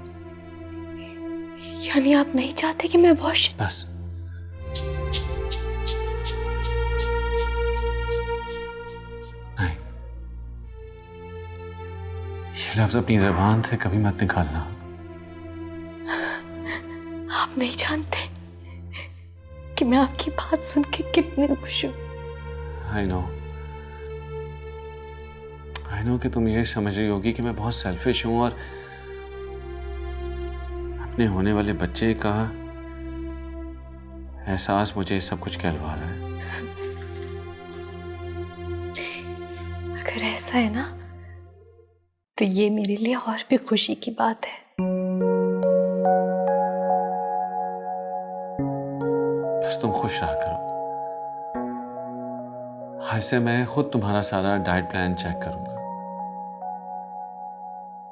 यानी आप नहीं चाहते कि मैं बहुत बस नहीं, ये लफ्ज अपनी ज़बान से कभी मत निकालना। आप नहीं जानते कि मैं आपकी बात सुन के कितनी खुश हूं। आई नो कि तुम ये समझ रही होगी कि मैं बहुत सेल्फिश हूं और अपने होने वाले बच्चे का एहसास मुझे सब कुछ कहलवा रहा है। अगर ऐसा है ना तो ये मेरे लिए और भी खुशी की बात है। बस तुम खुश रहा करो। आज से मैं खुद तुम्हारा सारा डाइट प्लान चेक करूंगा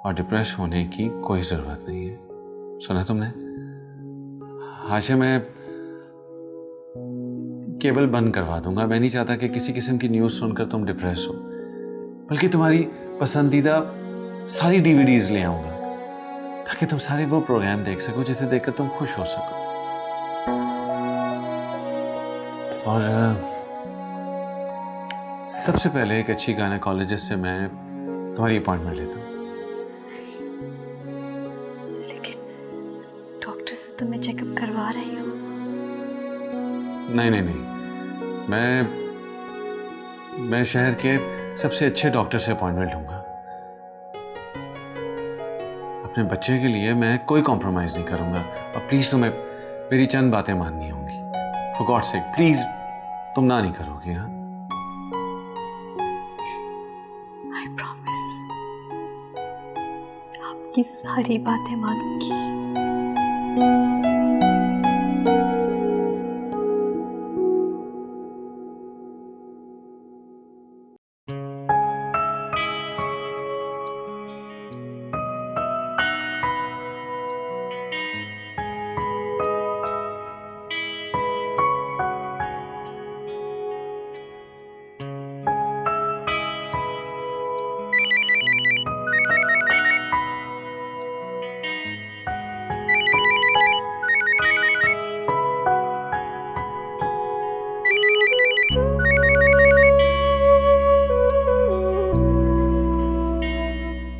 और डिप्रेस होने की कोई जरूरत नहीं है। सुना तुमने? आज से मैं केबल बंद करवा दूंगा। मैं नहीं चाहता कि किसी किस्म की न्यूज़ सुनकर तुम डिप्रेस हो, बल्कि तुम्हारी पसंदीदा सारी डीवीडीज ले आऊंगा ताकि तुम सारे वो प्रोग्राम देख सको जिसे देखकर तुम खुश हो सको। और सबसे पहले एक अच्छी गायनेकोलॉजिस्ट से मैं तुम्हारी अपॉइंटमेंट लेता हूँ। लेकिन डॉक्टर से तो मैं चेकअप करवा रही हूँ। नहीं, मैं शहर के सबसे अच्छे डॉक्टर से अपॉइंटमेंट लूंगा। अपने बच्चे के लिए मैं कोई कॉम्प्रोमाइज नहीं करूंगा। और प्लीज तुम्हें मेरी चंद बातें माननी होंगी। फॉर गॉड सेक प्लीज तुम ना नहीं करोगे? हाँ, आई प्रॉमिस आपकी सारी बातें मानूंगी।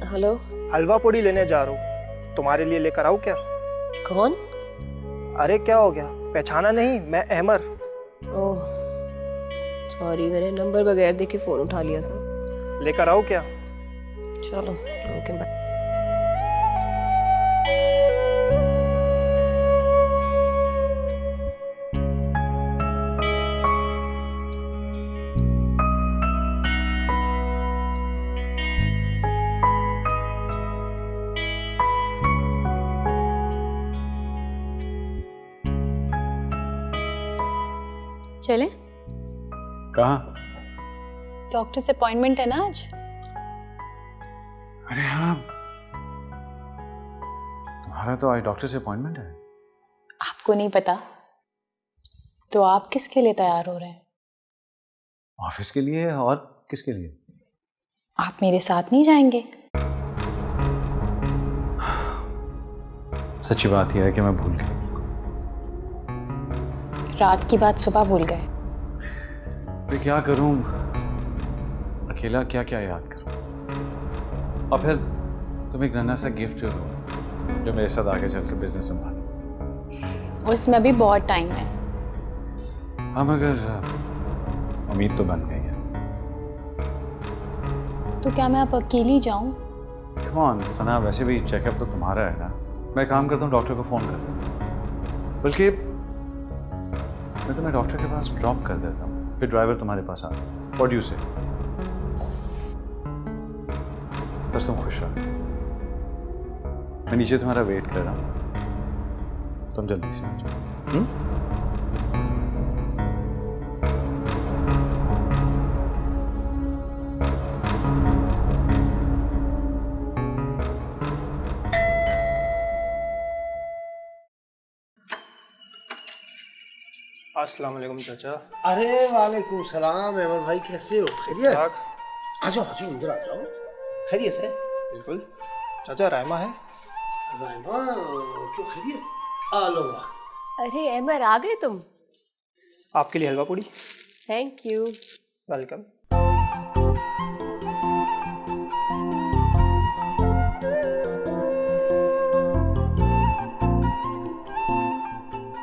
हेलो, हलवा पूड़ी लेने जा रहा हूँ, तुम्हारे लिए लेकर आऊँ क्या? कौन? अरे क्या हो गया, पहचाना नहीं? मैं अहमर। ओह सॉरी, मैंने नंबर बगैर देखे फोन उठा लिया था। लेकर आऊँ क्या? चलो ओके बाय। चलें? कहाँ? डॉक्टर से अपॉइंटमेंट है ना आज। अरे हाँ, तुम्हारा तो आज डॉक्टर से अपॉइंटमेंट है। आपको नहीं पता तो आप किसके लिए तैयार हो रहे हैं? ऑफिस के लिए और किसके लिए? आप मेरे साथ नहीं जाएंगे? सच्ची बात यह है कि मैं भूल गया। रात की बात सुबह भूल गए? मैं क्या करूं, अकेला क्या क्या याद करूं। और फिर तुम एक नन्हा सा गिफ्ट दो जो मेरे साथ आगे चल के बिजनेस संभालो। उसमें अभी बहुत टाइम है। हाँ मगर उम्मीद तो बन गई है। तो क्या मैं अब अकेली जाऊं? कम ऑन सना, वैसे भी चेकअप तो तुम्हारा है ना। मैं काम करता हूँ, डॉक्टर को फ़ोन कर देता हूँ। बल्कि मैं तुम्हें डॉक्टर के पास ड्रॉप कर देता हूँ, फिर ड्राइवर तुम्हारे पास आता है। व्हाट डू यू से? बस तुम खुश रहो। मैं नीचे तुम्हारा वेट कर रहा हूँ, तुम जल्दी से आ जाओ। अस्सलाम वालेकुम चाचा। अरे वालेकुम सलाम अहमद भाई, कैसे हो? खैरियत? ठीक। आ जाओ अंदर आ जाओ। खैरियत है? बिल्कुल। चाचा रायमा है? रायमा क्यों खैरियत? आ लो। अरे अमर, आ गए तुम? आपके लिए हलवा पूड़ी। Thank you. वेलकम।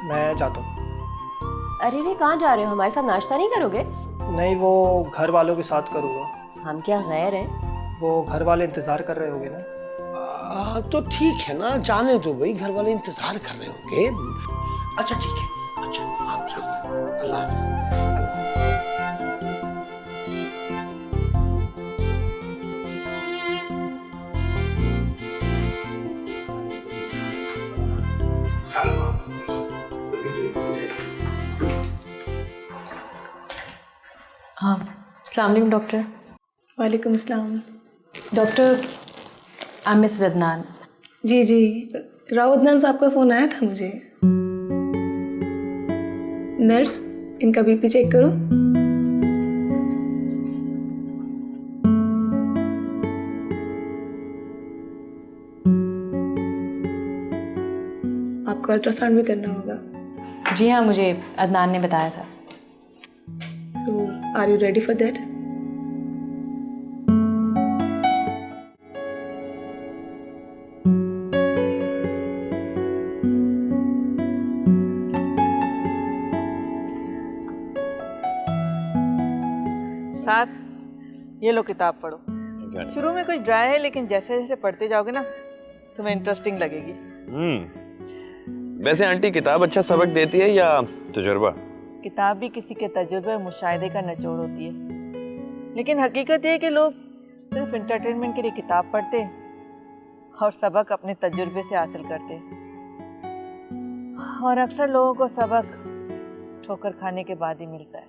मैं जाता हूँ। अरे रे, कहाँ जा रहे हो? हमारे साथ नाश्ता नहीं करोगे? नहीं, वो घर वालों के साथ करूँगा। हम क्या गैर हैं? वो घर वाले इंतज़ार कर रहे होंगे ना। तो ठीक है ना, जाने दो भाई, घर वाले इंतजार कर रहे होंगे। अच्छा ठीक है, अच्छा आप जाओ। अल्लाह हाँ, अस्सलाम वालेकुम डॉक्टर। वालेकुम अस्सलाम। Doctor, I am Mrs Adnan. जी जी, राव अदनान साहब का फ़ोन आया था मुझे। नर्स, इनका बीपी चेक करो। आपको अल्ट्रासाउंड भी करना होगा। जी हाँ, मुझे अदनान ने बताया था। So are you ready for that? साथ ये लो किताब पढ़ो। शुरू में कुछ ड्राई है, लेकिन जैसे जैसे पढ़ते जाओगे ना तुम्हें इंटरेस्टिंग लगेगी। वैसे आंटी, किताब अच्छा सबक देती है या तजुर्बा? किताब भी किसी के तजुर्बे और मुशाहिदे का निचोड़ होती है, लेकिन हकीकत ये है कि लोग सिर्फ इंटरटेनमेंट के लिए किताब पढ़ते हैं और सबक अपने तजुर्बे से हासिल करते हैं। और अक्सर लोगों को सबक ठोकर खाने के बाद ही मिलता है।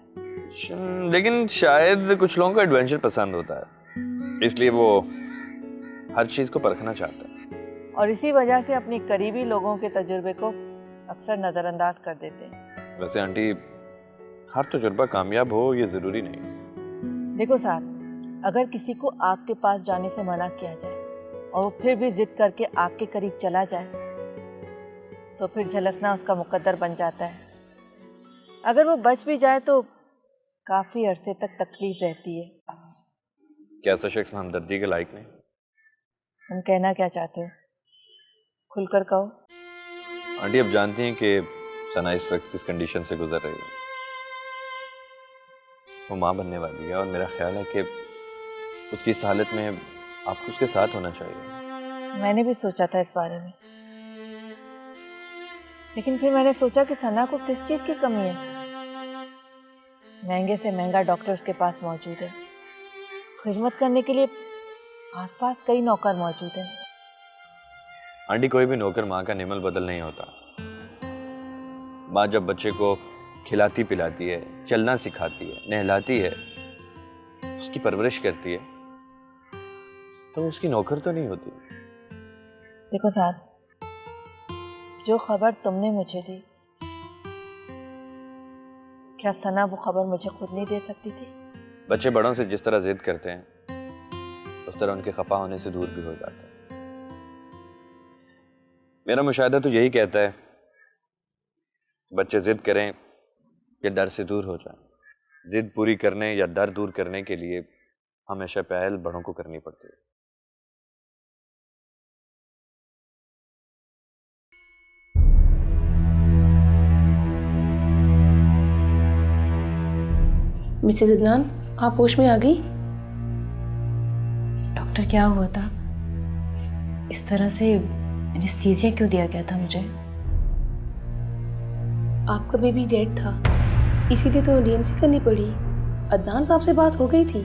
लेकिन शायद कुछ लोगों को एडवेंचर पसंद होता है, इसलिए वो हर चीज को परखना चाहते हैं, और इसी वजह से अपने करीबी लोगों के तजुर्बे को अक्सर नज़रअंदाज कर देते हैं। वैसे आंटी, हर तजुर्बा कामयाब हो ये जरूरी नहीं। देखो साथ, अगर किसी को आग के पास जाने से मना किया जाए और वो फिर भी जिद करके आग के करीब चला जाए, तो फिर झलसना उसका मुकद्दर बन जाता है। अगर वो बच भी जाए तो काफी अरसे तक तकलीफ रहती है। क्या ऐसा शख्स हमदर्दी के लायक नहीं? तुम कहना क्या चाहते हो? खुलकर कहो। आंटी, अब जानती हैं कि सना इस वक्त किस कंडीशन से गुजर रही है। वो माँ बनने वाली है और मेरा ख्याल है कि उसकी इस हालत में आपको उसके साथ होना चाहिए। मैंने भी सोचा था इस बारे में, लेकिन फिर मैंने सोचा कि सना को किस चीज़ की कमी है। महंगे से महंगा डॉक्टर उसके पास मौजूद है, खिदमत करने के लिए आसपास कई नौकर मौजूद हैं। आंटी, कोई भी नौकर माँ का निमल बदल नहीं होता। माँ जब बच्चे को खिलाती पिलाती है, चलना सिखाती है, नहलाती है, उसकी परवरिश करती है, तो उसकी नौकर तो नहीं होती। देखो साथ, जो खबर तुमने मुझे दी, क्या सना वो खबर मुझे खुद नहीं दे सकती थी? बच्चे बड़ों से जिस तरह जिद करते हैं उस तरह उनके खफा होने से दूर भी हो जाते हैं। मेरा मुशाहिदा तो यही कहता है बच्चे जिद करें या डर से दूर हो जाएं। जिद पूरी करने या डर दूर करने के लिए हमेशा पहल बड़ों को करनी पड़ती है। मिसेस अदनान, आप होश में आ गई? डॉक्टर क्या हुआ था? इस तरह से एनेस्थीसिया क्यों दिया गया था मुझे? आपका बेबी डेड था, इसीलिए तो डीएनसी करनी पड़ी। अदनान साहब से बात हो गई थी।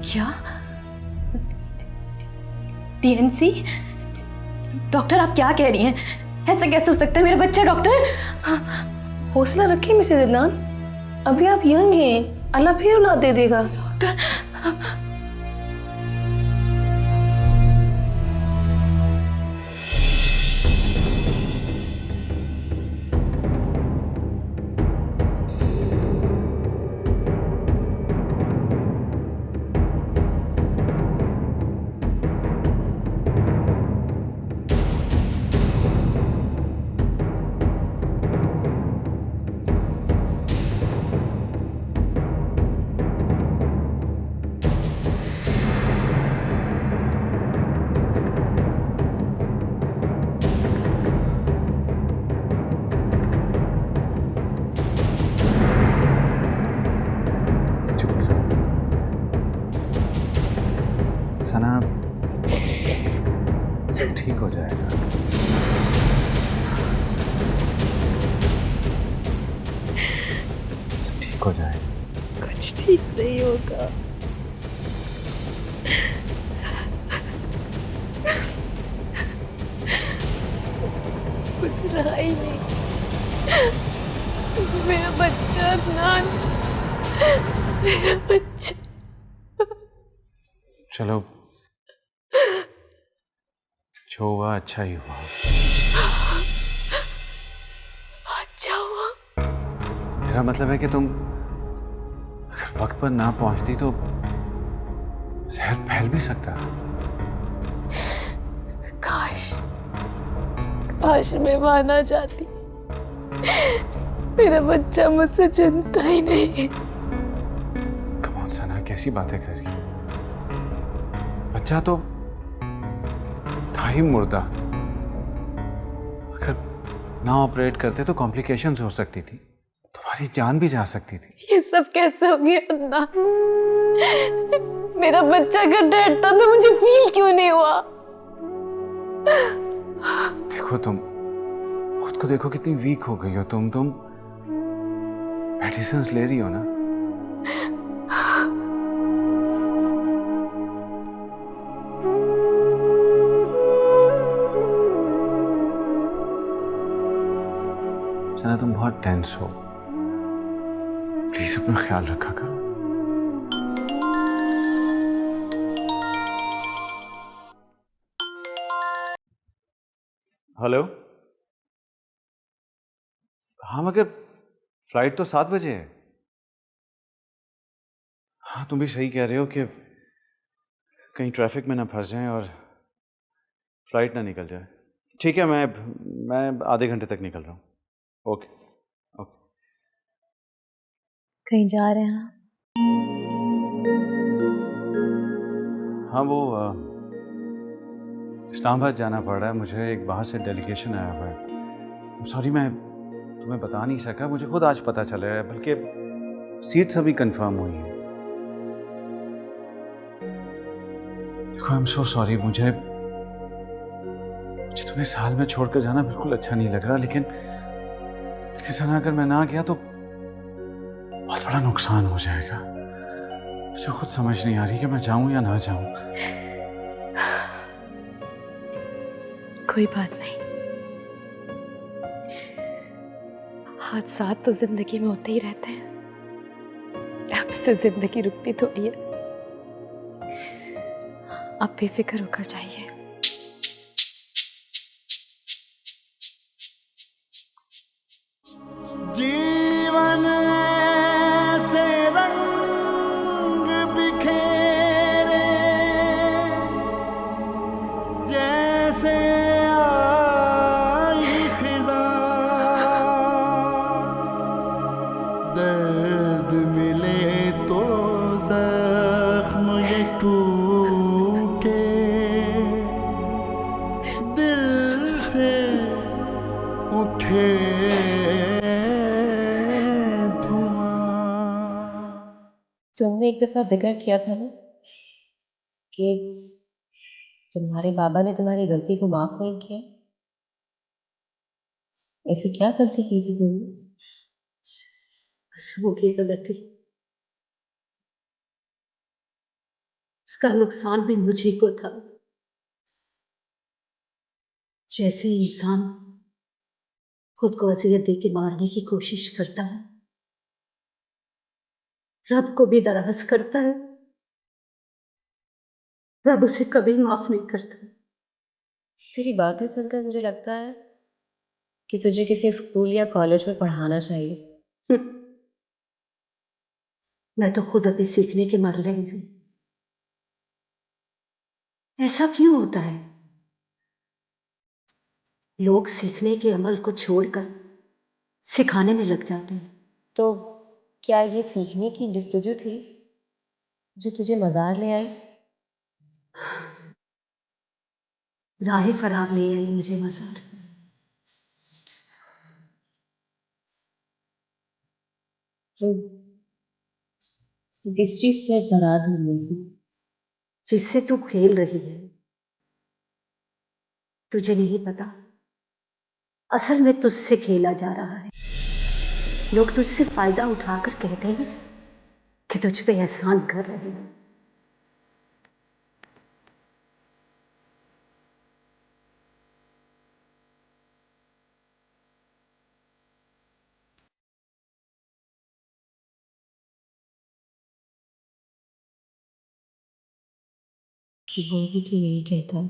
क्या? डीएनसी? डॉक्टर आप क्या कह रही हैं? ऐसा कैसे हो सकता है? मेरा बच्चा डॉक्टर। हौसला रखिए मिसेस अदनान, अभी आप यंग हैं, अल्लाह फिर औलाद दे देगा। डॉक्टर सना, सब ठीक हो जाएगा। सब ठीक हो जाएगा। कुछ ठीक नहीं होगा। कुछ रहा ही नहीं। मेरा बच्चा अदनान, मेरा बच्चा। चलो, जो हुआ अच्छा ही हुआ। अच्छा हुआ? मेरा मतलब है कि तुम अगर वक्त पर ना पहुंचती तो जहर फैल भी सकता। काश मैं वहां ना जाती। मेरा बच्चा मुझसे चिंता ही नहीं। कम ऑन सना, कैसी बातें कर रही हो? बच्चा तो था ही मुर्दा। अगर ना ऑपरेट करते तो कॉम्प्लिकेशंस हो सकती थी, तुम्हारी जान भी जा सकती थी। ये सब कैसे हो गया अदनान? मेरा बच्चा अगर डेड था तो मुझे फील क्यों नहीं हुआ? देखो, तुम खुद को देखो, कितनी वीक हो गई हो तुम मेडिसिन्स ले रही हो ना? सना, तुम बहुत टेंस हो, प्लीज अपना ख्याल रखा करो। हेलो। हाँ, मगर फ्लाइट तो 7 बजे है। हाँ, तुम भी सही कह रहे हो कि कहीं ट्रैफिक में ना फंस जाएं और फ्लाइट ना निकल जाए। ठीक है, मैं आधे घंटे तक निकल रहा हूँ। Okay okay. कहीं जा रहे हैं? हाँ, वो इस्लामाबाद जाना पड़ रहा है मुझे। एक बाहर से डेलीगेशन आया हुआ है। सॉरी, मैं तुम्हें बता नहीं सका। मुझे खुद आज पता चला है, बल्कि सीट्स अभी कंफर्म हुई हैं। देखो, आई एम सो सॉरी। मुझे तुम्हें साल में छोड़कर जाना बिल्कुल अच्छा नहीं लग रहा, लेकिन सना, अगर मैं ना गया तो बहुत बड़ा नुकसान हो जाएगा। मुझे खुद समझ नहीं आ रही कि मैं जाऊं या ना जाऊं। कोई बात नहीं, हादसात तो जिंदगी में होते ही रहते हैं। अब से जिंदगी रुकती थोड़ी है। आप बेफिक्र होकर जाइए। जीवन तुमने एक दफा जिक्र किया था ना कि तुम्हारे बाबा ने तुम्हारी गलती को माफ नहीं किया। ऐसी क्या गलती की थी तुमने? बस वो की गलती, उसका नुकसान भी मुझे को था। जैसे इंसान खुद को अजियत दे के मारने की कोशिश करता है, रब को भी नाराज करता है, रब उसे कभी माफ नहीं करता। तेरी बातें सुनकर मुझे लगता है कि तुझे किसी स्कूल या कॉलेज में पढ़ाना चाहिए। मैं तो खुद अभी सीखने के मर रही हूँ। ऐसा क्यों होता है? लोग सीखने के अमल को छोड़कर सिखाने में लग जाते हैं। तो क्या ये सीखने की जस्तजू थी जो तुझे मज़ार ले आई? राह फरार ले आई मुझे मज़ार। तो किस चीज से फरार हो गई? जिससे तू खेल रही है। तुझे नहीं पता, असल में तुझसे खेला जा रहा है। लोग तुझसे फायदा उठाकर कहते हैं कि तुझ पे एहसान कर रहे हैं। वो भी तो यही कहता है।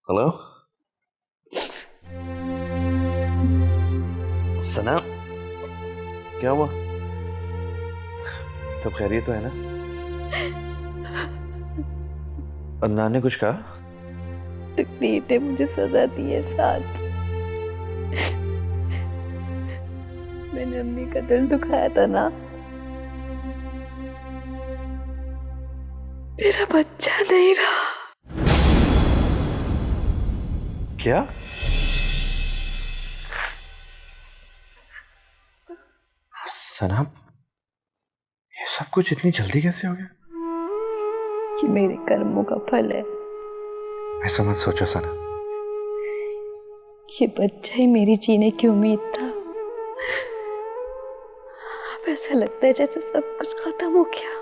हेलो सना, क्या हुआ? सब खैरियत तो है ना? अदनान ने कुछ कहा? तकदीर ने मुझे सजा दी है साथ। मैंने अम्मी का दिल दुखाया था ना। मेरा बच्चा नहीं रहा। क्या? सना, ये सब कुछ इतनी जल्दी कैसे हो गया? ये मेरे कर्मों का फल है। ऐसा मत सोचो सना। ये बच्चा ही मेरी जीने की उम्मीद था। अब ऐसा लगता है जैसे सब कुछ खत्म हो गया,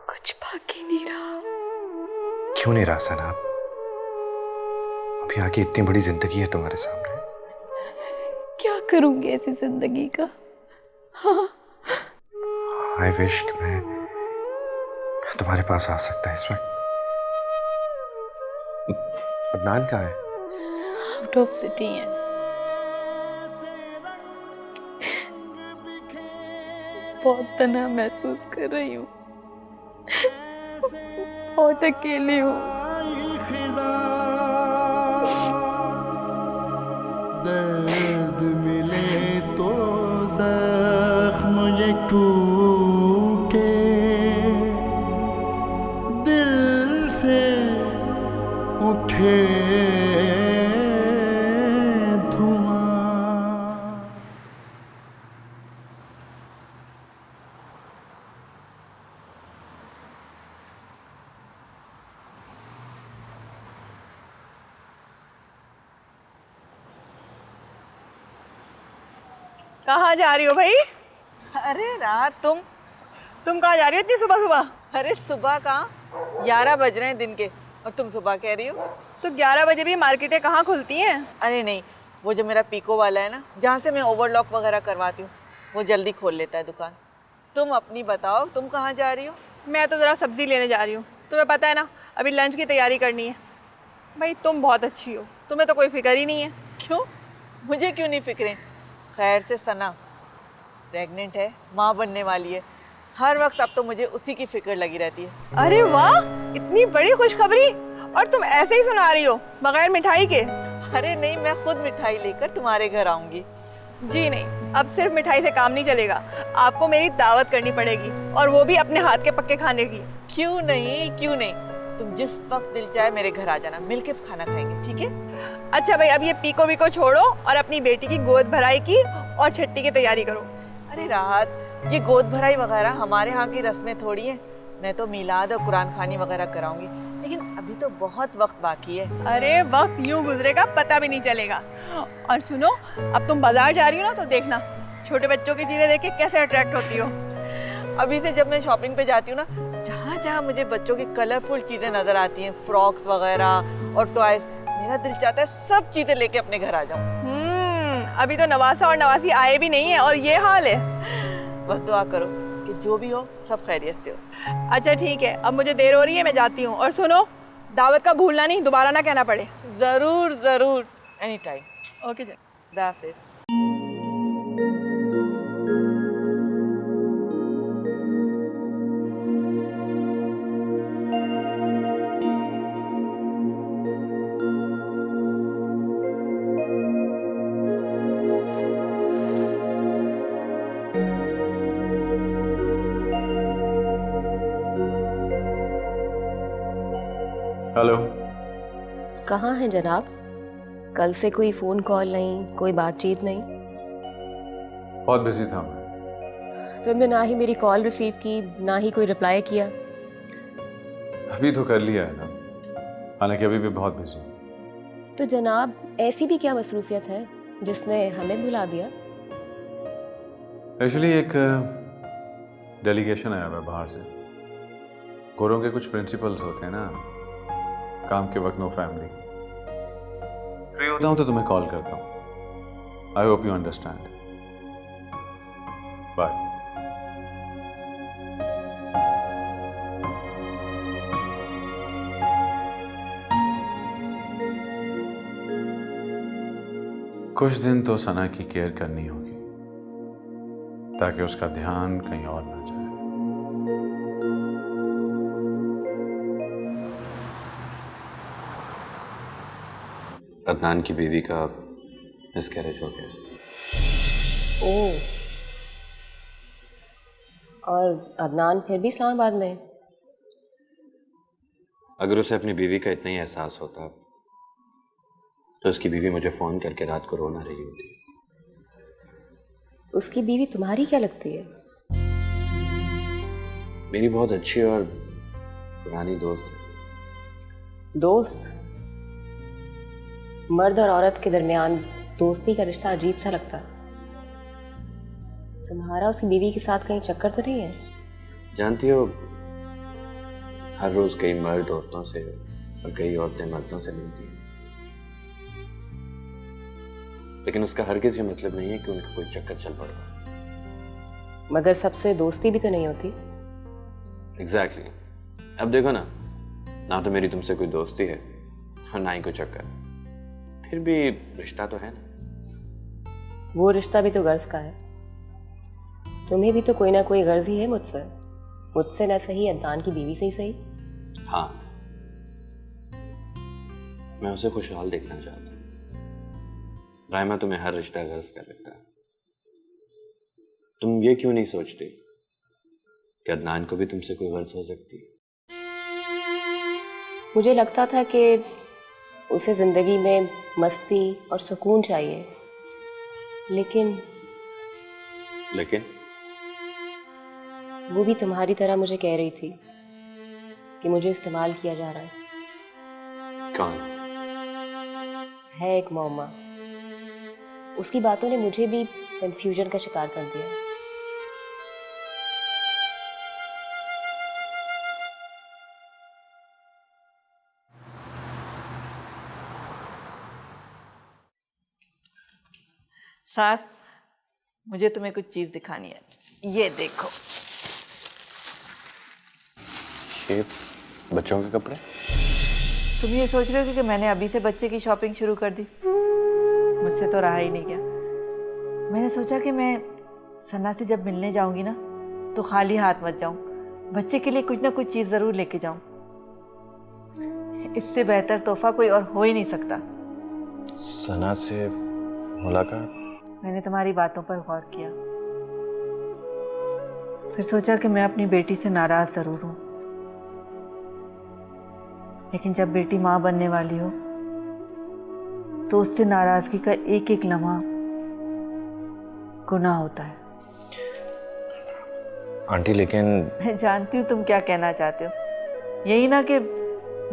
कुछ बाकी नहीं रहा। क्यों नहीं रहा सना? अभी आगे इतनी बड़ी जिंदगी है तुम्हारे सामने। क्या करूंगी ऐसी जिंदगी का? हाँ, आई विश कि मैं तुम्हारे पास आ सकता इस वक्त। अदनान कहाँ है? आउट ऑफ सिटी है। बहुत तन्हा महसूस कर रही हूँ, बहुत अकेली हूँ। दर्द मिले तो जख्म ये टूटे, दिल से उठे धुआं। कहाँ जा रही हो भाई? अरे रात तुम कहाँ जा रही हो इतनी सुबह सुबह? अरे सुबह कहाँ, 11 बज रहे हैं दिन के और तुम सुबह कह रही हो? तो 11 बजे भी मार्केटें कहाँ खुलती हैं? अरे नहीं, वो जो मेरा पीको वाला है ना, जहाँ से मैं ओवरलॉक वगैरह करवाती हूँ, वो जल्दी खोल लेता है दुकान। तुम अपनी बताओ, तुम कहाँ जा रही हो? मैं तो ज़रा सब्ज़ी लेने जा रही हूँ। तुम्हें पता है ना, अभी लंच की तैयारी करनी है। भाई तुम बहुत अच्छी हो, तुम्हें तो कोई फिक्र ही नहीं है। क्यों, मुझे क्यों नहीं फिक्रें? खैर से सना प्रेग्नेंट है, माँ बनने वाली है। हर वक्त अब तो मुझे उसी की फिक्र लगी रहती है। अरे वाह, इतनी बड़ी खुशखबरी, और तुम ऐसे ही सुना रही हो बगैर मिठाई के? अरे नहीं, मैं खुद मिठाई लेकर तुम्हारे घर आऊंगी। जी नहीं, अब सिर्फ मिठाई से काम नहीं चलेगा, आपको मेरी दावत करनी पड़ेगी, और वो भी अपने हाथ के पक्के खाने की। क्यों नहीं, क्यों नहीं, तुम जिस वक्त दिल चाहे मेरे घर आ जाना, मिलके खाना खाएंगे, ठीक है? अच्छा भाई, अब ये पीको वीको छोड़ो और अपनी बेटी की गोद भराई की और छट्टी की तैयारी करो। अरे राहत, ये गोद भराई वगैरह हमारे यहाँ की रस्में थोड़ी है। मैं तो मिलाद और कुरान खानी वगैरह कराऊंगी, लेकिन अभी तो बहुत वक्त बाकी है। अरे वक्त यूं गुजरेगा पता भी नहीं चलेगा। और सुनो, अब तुम बाजार जा रही हो ना, तो देखना छोटे बच्चों की चीजें देख के कैसे अट्रैक्ट होती हो। अभी से जब मैं शॉपिंग पे जाती हूँ ना, जहाँ जहाँ मुझे बच्चों की कलरफुल चीजें नजर आती हैं, फ्रॉक्स वगैरह और टॉयज, मेरा दिल चाहता है सब चीजें लेके अपने घर आ जाऊँ। अभी तो नवासा और नवासी आए भी नहीं है और ये हाल है। बस दुआ करो कि जो भी हो सब खैरियत से हो। अच्छा ठीक है, अब मुझे देर हो रही है, मैं जाती हूँ। और सुनो, दावत का भूलना नहीं, दोबारा ना कहना पड़े। जरूर जरूर, एनी टाइम। ओके जी, खुदा हाफिज। हेलो। कहाँ हैं जनाब? कल से कोई फ़ोन कॉल नहीं, कोई बातचीत नहीं। बहुत बिजी था मैं। तुमने ना ही मेरी कॉल रिसीव की, ना ही कोई रिप्लाई किया। अभी तो कर लिया है ना, हालांकि अभी भी बहुत बिजी हूँ। तो जनाब, ऐसी भी क्या मसरूफियत है जिसने हमें बुला दिया? एक्चुअली एक डेलीगेशन आया हुआ है बाहर से। गोरों के कुछ प्रिंसिपल्स होते हैं ना, काम के वक्त नो फैमिली। फ्री होता हूँ तो तुम्हें कॉल करता हूँ। I hope you understand. Bye. कुछ दिन तो सना की केयर करनी होगी ताकि उसका ध्यान कहीं और ना जाए। अदनान की बीवी का मिसकैरेज हो गया। ओह, और अदनान फिर भी इस्लामाबाद में? अगर उसे अपनी बीवी का इतना ही एहसास होता तो उसकी बीवी मुझे फ़ोन करके रात को रोना रही होती। उसकी बीवी तुम्हारी क्या लगती है? मेरी बहुत अच्छी और पुरानी दोस्त है। दोस्त? मर्द और औरत के दरमियान दोस्ती का रिश्ता अजीब सा लगता है। तुम्हारा उसकी बीवी के साथ कहीं चक्कर तो नहीं है? जानती हो, हर रोज कई मर्द औरतों से और कई औरतें मर्दों से मिलती हैं, लेकिन उसका हरगिज़ ये मतलब नहीं है कि उनका कोई चक्कर चल पड़ता। मगर सबसे दोस्ती भी तो नहीं होती। एग्जैक्टली। अब देखो ना तो मेरी तुमसे कोई दोस्ती है और ना ही कोई चक्कर, फिर भी रिश्ता तो है ना। वो रिश्ता भी तो गर्ज का है। तुम्हें भी तो कोई ना कोई गर्ज ही है मुझसे ना सही, अदनान की बीवी से ही सही। हाँ, मैं उसे खुशहाल देखना चाहता हूँ। रायमा, तुम्हें हर रिश्ता गर्ज का लगता है। तुम ये क्यों नहीं सोचते कि अदनान को भी तुमसे कोई गर्ज हो सकती है? मुझे लगता था कि उसे ज़िंदगी में मस्ती और सुकून चाहिए, लेकिन वो भी तुम्हारी तरह मुझे कह रही थी कि मुझे इस्तेमाल किया जा रहा है। कौन? है एक मौमा, उसकी बातों ने मुझे भी कंफ्यूजन का शिकार कर दिया। साथ मुझे तुम्हें कुछ चीज दिखानी है, ये देखो। ये बच्चों के कपड़े? तुम ये सोच रहे हो कि मैंने अभी से बच्चे की शॉपिंग शुरू कर दी? मुझसे तो रहा ही नहीं गया। मैंने सोचा कि मैं सना से जब मिलने जाऊंगी ना तो खाली हाथ मत जाऊं, बच्चे के लिए कुछ ना कुछ चीज़ ज़रूर लेके जाऊं। इससे बेहतर तोहफा कोई और हो ही नहीं सकता। सना से मुलाकात? मैंने तुम्हारी बातों पर गौर किया, फिर सोचा कि मैं अपनी बेटी से नाराज़ ज़रूर हूँ, लेकिन जब बेटी माँ बनने वाली हो तो उससे नाराज़गी का एक एक लम्हा गुनाह होता है। आंटी लेकिन मैं जानती हूँ तुम क्या कहना चाहते हो, यही ना कि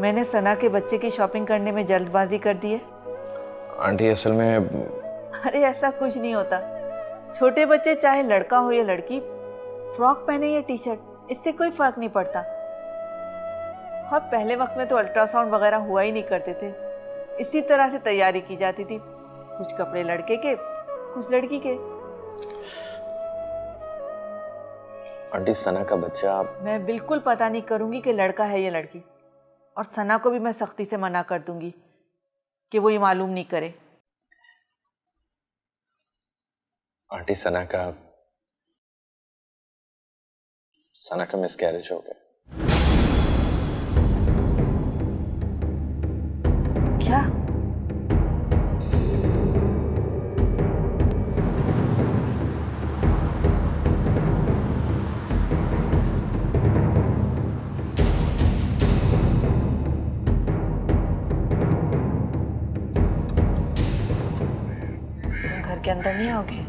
मैंने सना के बच्चे की शॉपिंग करने में जल्दबाजी कर दी है। आंटी असल में अरे ऐसा कुछ नहीं होता। छोटे बच्चे चाहे लड़का हो या लड़की, फ्रॉक पहने या टी शर्ट, इससे कोई फर्क नहीं पड़ता। और पहले वक्त में तो अल्ट्रासाउंड वगैरह हुआ ही नहीं करते थे, इसी तरह से तैयारी की जाती थी। कुछ कपड़े लड़के के, कुछ लड़की के। आंटी सना का बच्चा? मैं बिल्कुल पता नहीं करूंगी कि लड़का है या लड़की, और सना को भी मैं सख्ती से मना कर दूंगी कि वो ये मालूम नहीं करे। आंटी सना का मिसकैरेज हो गया। क्या? तुम घर के अंदर नहीं आओगे?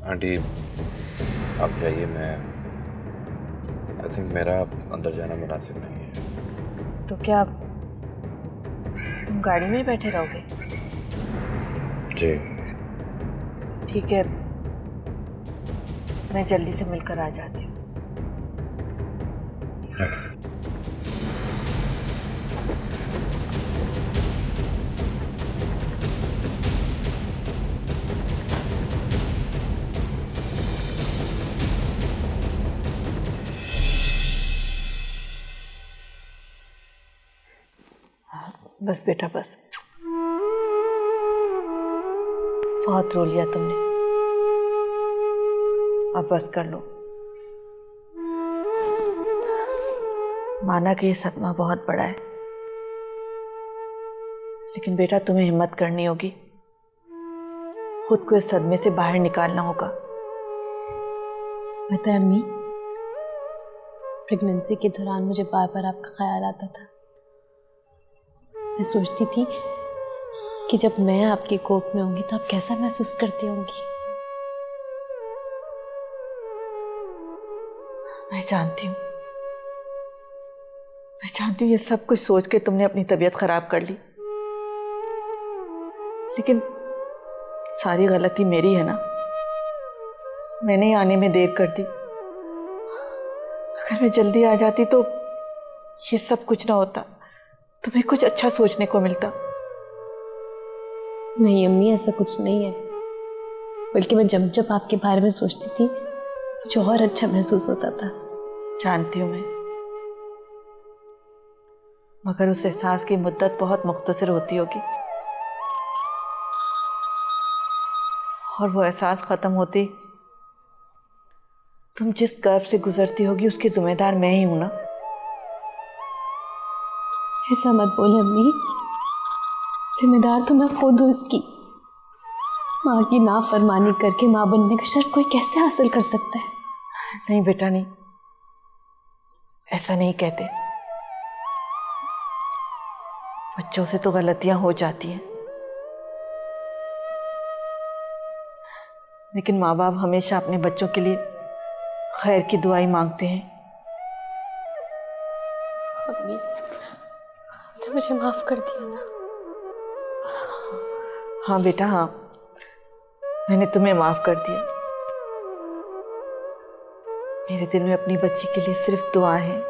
आंटी आप जाइए, मैं आई थिंक मेरा अंदर जाना मुनासिब नहीं है। तो क्या तुम गाड़ी में ही बैठे रहोगे? जी ठीक है, मैं जल्दी से मिलकर आ जाती हूँ। बस बेटा बस, बहुत रो लिया तुमने, अब बस कर लो। माना कि ये सदमा बहुत बड़ा है, लेकिन बेटा तुम्हें हिम्मत करनी होगी, खुद को इस सदमे से बाहर निकालना होगा। पता है अम्मी, प्रेगनेंसी के दौरान मुझे बार बार आपका ख्याल आता था। मैं सोचती थी कि जब मैं आपकी कोख में होंगी तो आप कैसा महसूस करती होंगी। मैं जानती हूँ ये सब कुछ सोच के तुमने अपनी तबीयत खराब कर ली, लेकिन सारी गलती मेरी है ना। मैंने ही आने में देर कर दी। अगर मैं जल्दी आ जाती तो ये सब कुछ ना होता, तुम्हें कुछ अच्छा सोचने को मिलता। नहीं अम्मी, ऐसा कुछ नहीं है, बल्कि मैं जब जब आपके बारे में सोचती थी मुझे और अच्छा महसूस होता था। जानती हूँ मैं, मगर उस एहसास की मुद्दत बहुत मुख्तसर होती होगी, और वो एहसास खत्म होती तुम जिस कर्ब से गुजरती होगी उसकी जिम्मेदार मैं ही हूं ना। ऐसा मत बोले अम्मी, जिम्मेदार तो मैं खुद हूँ इसकी। माँ की नाफरमानी करके माँ बनने का शर्फ कोई कैसे हासिल कर सकता है? नहीं बेटा नहीं, ऐसा नहीं कहते। बच्चों से तो गलतियां हो जाती हैं, लेकिन माँ बाप हमेशा अपने बच्चों के लिए खैर की दुआई मांगते हैं। अम्मी, तो मुझे माफ कर दिया ना। हाँ बेटा, हाँ, मैंने तुम्हें माफ कर दिया। मेरे दिल में अपनी बच्ची के लिए सिर्फ दुआ है,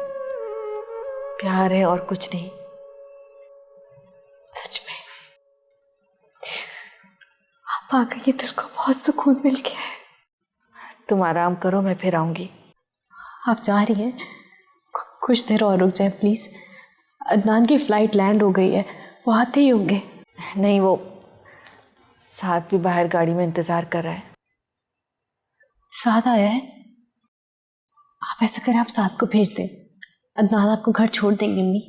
प्यार है और कुछ नहीं। सच में आप आ गई, दिल को बहुत सुकून मिल गया है। तुम आराम करो, मैं फिर आऊंगी। आप जा रही हैं? कुछ देर और रुक जाए प्लीज। अदनान की फ्लाइट लैंड हो गई है, वो आते ही होंगे। नहीं, वो साथ भी बाहर गाड़ी में इंतजार कर रहा है। साथ आया है? आप ऐसा करें, आप साथ को भेज दें, अदनान आपको घर छोड़ देंगे। अम्मी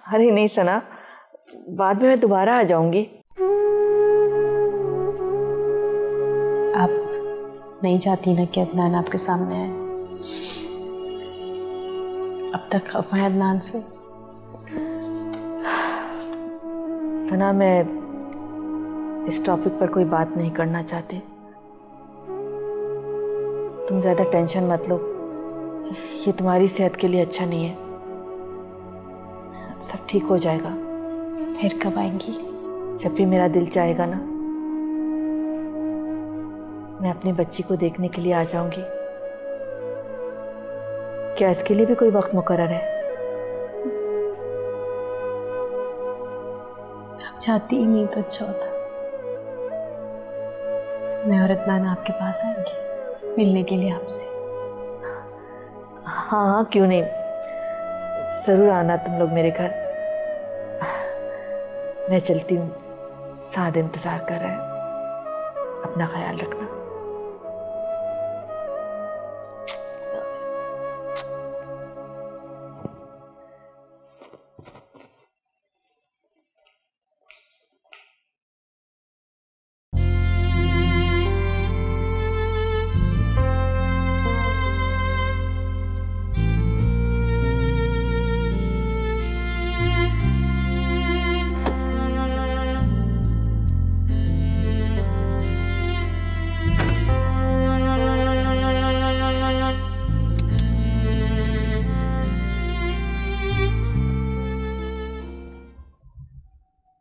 अरे नहीं सना, बाद में मैं दोबारा आ जाऊंगी। आप नहीं चाहती ना कि अदनान आपके सामने आए? अब तक खफा है अदनान से। सना, मैं इस टॉपिक पर कोई बात नहीं करना चाहती। तुम ज़्यादा टेंशन मत लो, ये तुम्हारी सेहत के लिए अच्छा नहीं है। सब ठीक हो जाएगा। फिर कब आएंगी? जब भी मेरा दिल चाहेगा ना, मैं अपनी बच्ची को देखने के लिए आ जाऊंगी। क्या इसके लिए भी कोई वक्त मुकर्रर है? आप चाहती ही नहीं तो अच्छा होता। मैं और अदनान आपके पास आएंगे मिलने के लिए आपसे। हाँ हाँ, क्यों नहीं, ज़रूर आना तुम लोग मेरे घर। मैं चलती हूँ, साद इंतज़ार कर रहा है। अपना ख्याल रखना।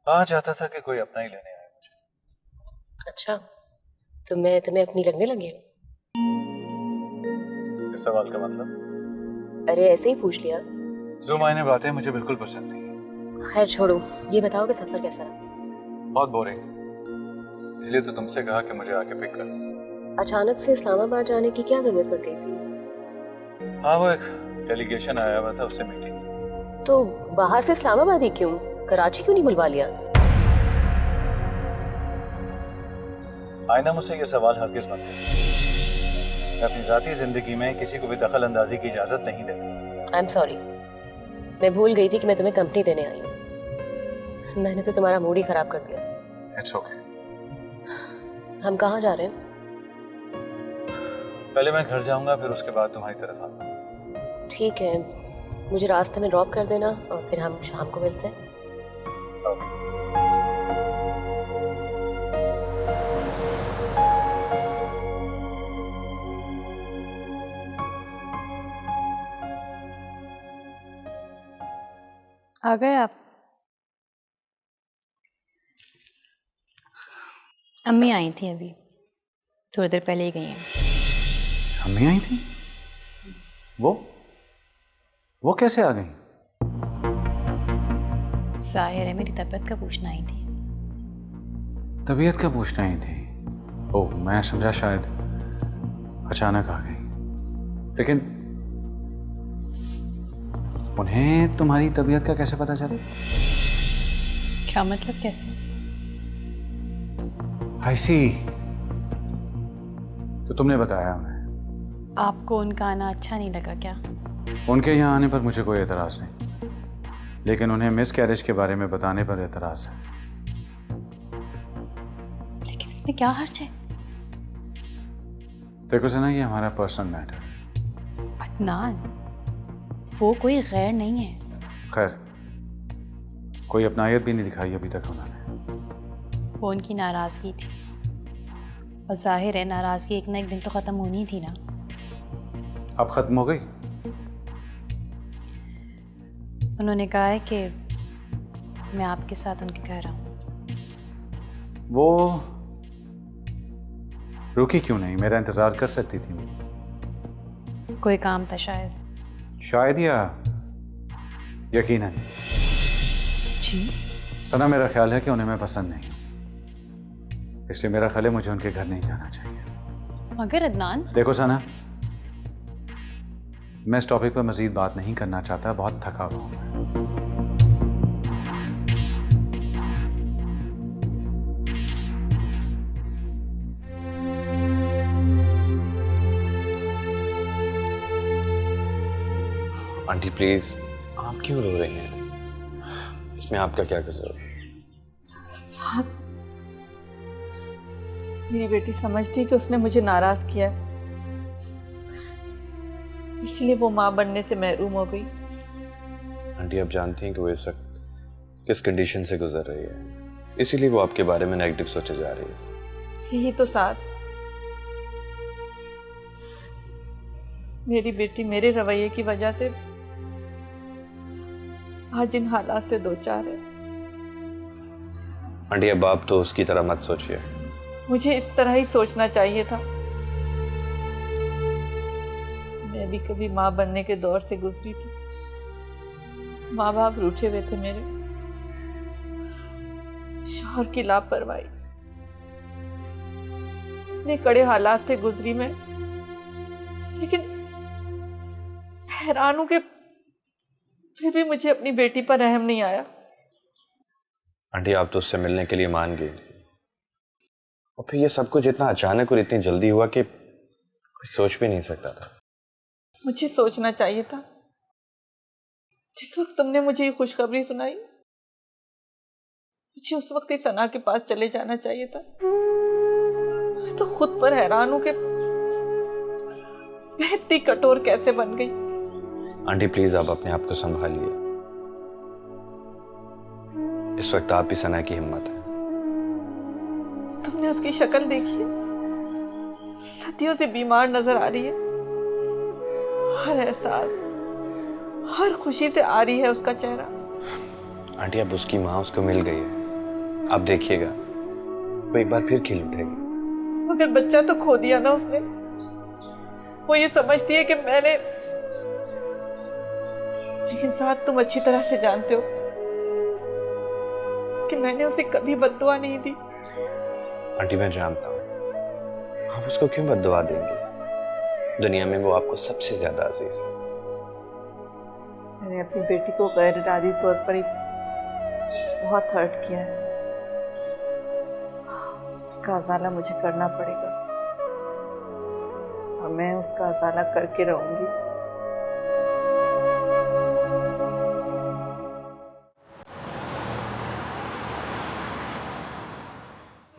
कहाँ चाहता था कि कोई अपना ही लेने आए मुझे। अच्छा, तो मैं तुम्हें अपनी लगने लगी हूँ? इस सवाल का मतलब? अरे ऐसे ही पूछ लिया। जो मायने बातें मुझे बिल्कुल पसंद नहीं। खैर छोड़ो, ये बताओ कि सफर कैसा रहा? बहुत बोरिंग, इसलिए तो तुमसे कहा कि मुझे आके पिक कर। अचानक से इस्लामाबाद जाने की क्या जरूरत पड़ गई थी? हाँ, वो एक डेलीगेशन आया हुआ था, उससे मीटिंग। तो बाहर से इस्लामाबाद ही क्यों? कराची क्यों नहीं बुलवा लिया? आइंदा मुझसे ये सवाल हरगिज़ मत करो। मैं अपनी ज़ाती ज़िंदगी में किसी को भी दखल अंदाजी की इजाज़त नहीं देता। आई एम सॉरी, मैं भूल गई थी कि मैं तुम्हें कंपनी देने आई हूँ। मैंने तो तुम्हारा मूड ही खराब कर दिया। It's okay. हम कहाँ जा रहे हैं? पहले मैं घर जाऊंगा, फिर उसके बाद तुम्हारी तरफ आता हूँ। ठीक है, मुझे रास्ते में ड्रॉप कर देना और फिर हम शाम को मिलते हैं। आ गए आप? अम्मी आई थी अभी, थोड़ी देर पहले ही गई हैं। अम्मी आई थी? वो कैसे आ गई? जाहिर है मेरी तबीयत का पूछना आई थी। तबीयत का पूछना ही थी? ओह, मैं समझा शायद अचानक आ गई। लेकिन उन्हें तुम्हारी तबीयत का कैसे पता चला? क्या मतलब, कैसे? आई सी। तो तुमने बताया उन्हें? आपको उनका आना अच्छा नहीं लगा क्या? उनके यहाँ आने पर मुझे कोई एतराज़ नहीं, लेकिन उन्हें मिस कैरेज के बारे में बताने पर एतराज़ है। लेकिन इसमें क्या हर्ज है? देखो सना, ये हमारा पर्सनल मैटर है। अदनान, वो कोई गैर नहीं है। खैर, कोई अपनायत भी नहीं दिखाई अभी तक उन्होंने। वो उनकी नाराज़गी थी, और जाहिर है नाराज़गी एक ना एक दिन तो ख़त्म होनी थी ना। अब ख़त्म हो गई? उन्होंने कहा है कि मैं आपके साथ उनके घर आऊँ। वो रुकी क्यों नहीं? मेरा इंतज़ार कर सकती थी। कोई काम था शायद। शायद या यकीनन। जी? सना, मेरा ख्याल है कि उन्हें मैं पसंद नहीं हूं, इसलिए मेरा ख्याल है मुझे उनके घर नहीं जाना चाहिए। मगर अदनान। देखो सना, मैं इस टॉपिक पर मजीद बात नहीं करना चाहता, बहुत थका हुआ हूं मैं। आंटी प्लीज, आप क्यों रो रही हैं? इसमें आपका क्या कसूर? साथ मेरी बेटी समझती है कि उसने मुझे नाराज किया है, इसलिए वो माँ बनने से महरूम हो गई। आंटी आप जानती हैं कि वो इस वक्त किस कंडीशन से गुजर रही है, इसीलिए वो आपके बारे में नेगेटिव सोचे जा रही है। यही तो साथ, मेरी बेटी मेरे रवैये की वजह से आज इन हालात से दो चार है। आंटी अब आप तो उसकी तरह मत सोचिए। मुझे इस तरह ही सोचना चाहिए था। मैं भी कभी माँ बनने के दौर से गुजरी थी। माँ बाप रूठे हुए थे मेरे, शौहर की लापरवाही, इतने कड़े हालात से गुजरी मैं, लेकिन हैरान हूं कि फिर भी मुझे अपनी बेटी पर रहम नहीं आया। आंटी आप तो उससे मिलने के लिए मान गई, और फिर ये सब कुछ इतना अचानक और इतनी जल्दी हुआ कि कोई सोच भी नहीं सकता था। मुझे सोचना चाहिए था। जिस वक्त तुमने मुझे ये खुशखबरी सुनाई, मुझे उस वक्त ही सना के पास चले जाना चाहिए था। मैं तो खुद पर हैरान हूं कि मैं इतनी कठोर कैसे बन गई। आंटी प्लीज आप अपने आप को संभालिए। इस वक्त आप ही सना की हिम्मत है। तुमने उसकी शक्ल देखी है? सदियों से बीमार नजर आ रही है। हर एहसास, हर खुशी से आ रही है उसका चेहरा। आंटी अब उसकी माँ उसको मिल गई है, आप देखिएगा वो एक बार फिर खिल उठेगी। मगर बच्चा तो खो दिया ना उसने। वो ये समझती है कि मैंने, लेकिन साथ तुम अच्छी तरह से जानते हो कि मैंने उसे कभी बद्दुआ नहीं दी। आंटी मैं जानता हूँ, आप उसको क्यों बद्दुआ देंगे? दुनिया में वो आपको सबसे ज्यादा अजीज है। मैंने अपनी बेटी को गैर इरादी तौर पर ही बहुत हर्ट किया है। उसका अजाला मुझे करना पड़ेगा, और मैं उसका अजाला करके रहूंगी।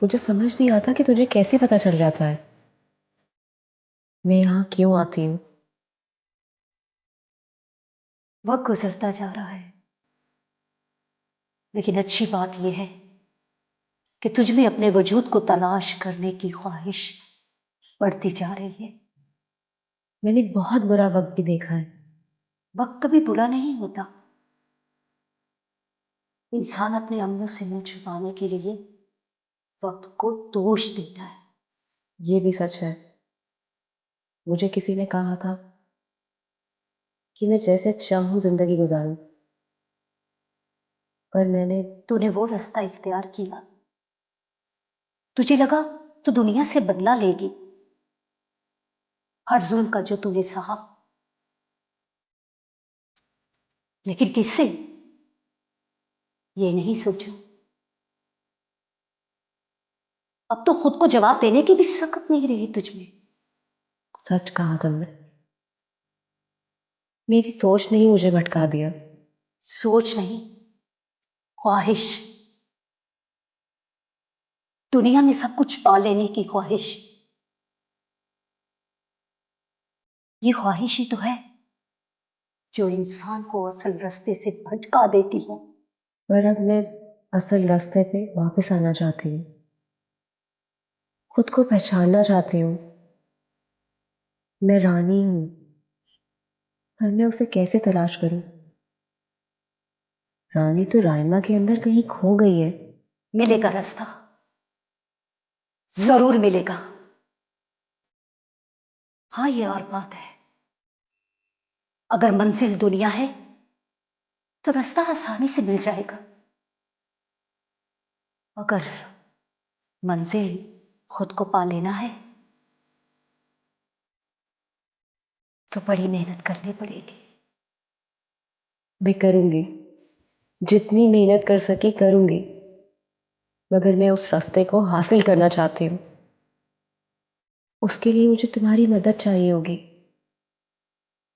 मुझे समझ नहीं आता कि तुझे कैसे पता चल जाता है मैं यहाँ क्यों आती हूँ। वक्त गुजरता जा रहा है, लेकिन अच्छी बात यह है कि तुझ में अपने वजूद को तलाश करने की ख्वाहिश बढ़ती जा रही है। मैंने बहुत बुरा वक्त भी देखा है। वक्त कभी बुरा नहीं होता। इंसान अपने अमलों से मुंह छुपाने के लिए वक्त को दोष देता है। ये भी सच है। मुझे किसी ने कहा था कि मैं जैसे चाहूं जिंदगी गुजारूं, पर तूने वो रास्ता इख्तियार किया। तुझे लगा तो दुनिया से बदला लेगी हर जुल्म का जो तूने सहा, लेकिन किससे ये नहीं सोचा। अब तो खुद को जवाब देने की भी सकत नहीं रही तुझ में। सच कहा तुमने। मेरी सोच ने ही मुझे भटका दिया। सोच नहीं, ख्वाहिश। दुनिया में सब कुछ पा लेने की ख्वाहिश। ये ख्वाहिश ही तो है जो इंसान को असल रास्ते से भटका देती है। पर अब मैं असल रास्ते पे वापस आना चाहती हूँ, खुद को पहचानना चाहती हूँ। मैं रानी हूँ, पर मैं उसे कैसे तलाश करूं? रानी तो रायमा के अंदर कहीं खो गई है। मिलेगा रास्ता, जरूर मिलेगा। हाँ, ये और बात है, अगर मंजिल दुनिया है तो रास्ता आसानी से मिल जाएगा। अगर मंजिल खुद को पा लेना है तो बड़ी मेहनत करनी पड़ेगी। मैं करूंगी, जितनी मेहनत कर सकी करूंगी, मगर मैं उस रास्ते को हासिल करना चाहती हूँ। उसके लिए मुझे तुम्हारी मदद चाहिए होगी।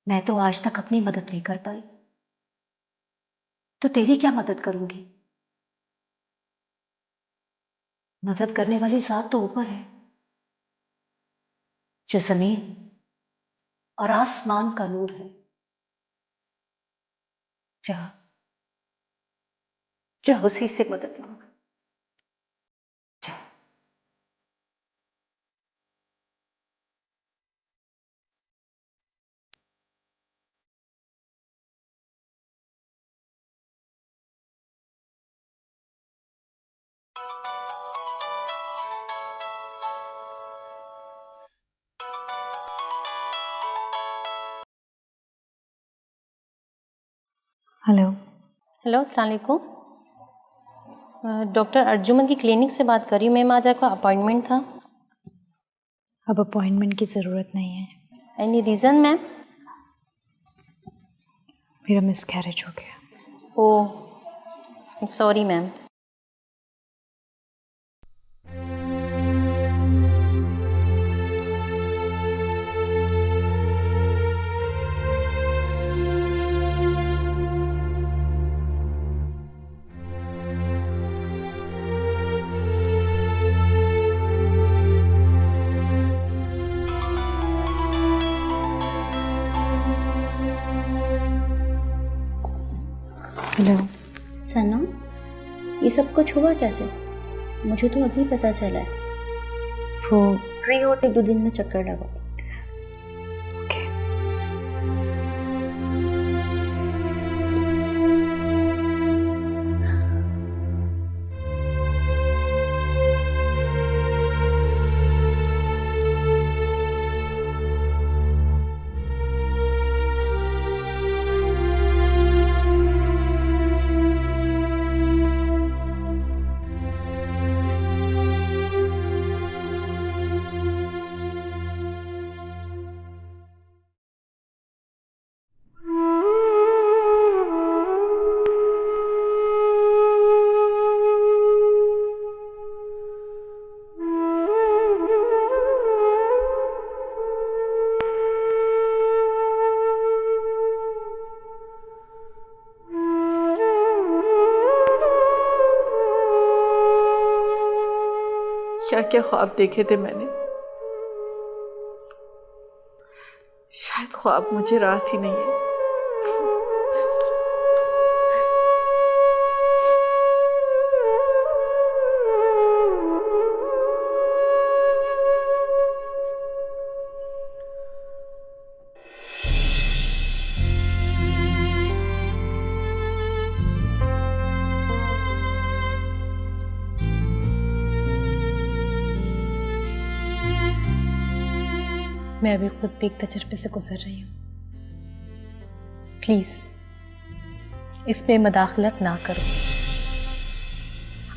मैं तो आज तक अपनी मदद नहीं कर पाई, तो तेरी क्या मदद करूंगी? मदद करने वाली जात तो ऊपर है, जो जमीन और आसमान का नूर है। जा जा उसी से मदद मांग। जा। हेलो। हेलो, अस्सलाम वालेकुम। डॉक्टर अर्जुमन की क्लिनिक से बात कर रही हूँ मैम। आज आपका अपॉइंटमेंट था। अब अपॉइंटमेंट की ज़रूरत नहीं है। Any reason ma'am? मेरा मिसकैरेज हो गया। ओह, सॉरी मैम। हेलो। सनम, ये सब कुछ हुआ कैसे? मुझे तो अभी पता चला है। वो फ्री हो तो 2 दिन में चक्कर लगाओ। ओके। क्या क्या ख्वाब देखे थे मैंने। शायद ख्वाब मुझे रास ही नहीं है। मैं अभी खुद भी एक तजर्बे से गुजर रही हूँ। प्लीज़ इसमें मदाखलत ना करो।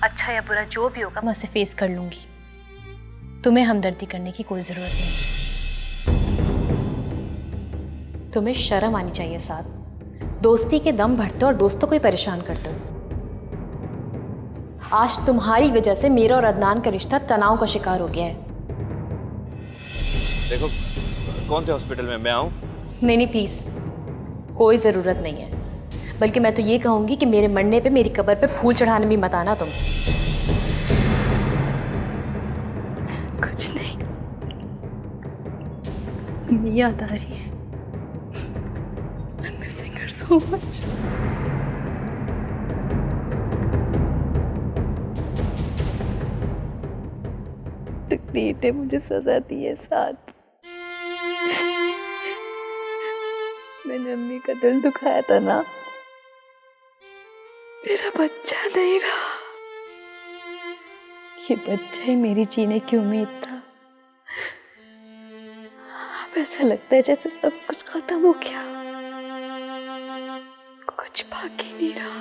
अच्छा या बुरा जो भी होगा मैं उसे फेस कर लूँगी। तुम्हें हमदर्दी करने की कोई ज़रूरत नहीं। तुम्हें शर्म आनी चाहिए साथ। दोस्ती के दम भरते और दोस्तों को ही परेशान करते हो। आज तुम्हारी वजह से मेरा और अदनान का रिश्ता तनाव का शिकार हो गया है। देखो, कौन से हॉस्पिटल में मैं आऊँ? नहीं प्लीज़, कोई ज़रूरत नहीं है। बल्कि मैं तो ये कहूँगी कि मेरे मरने पे मेरी कब्र पे फूल चढ़ाने भी मत आना तुम। कुछ नहीं, याद आ रही है। I'm missing her so much. तकदीर ने मुझे सजा दी है साथ। मैंने अम्मी का दिल दुखाया था ना, मेरा बच्चा नहीं रहा, ये बच्चा ही मेरी जीने की उम्मीद था। अब ऐसा लगता है जैसे सब कुछ खत्म हो गया, कुछ बाकी नहीं रहा।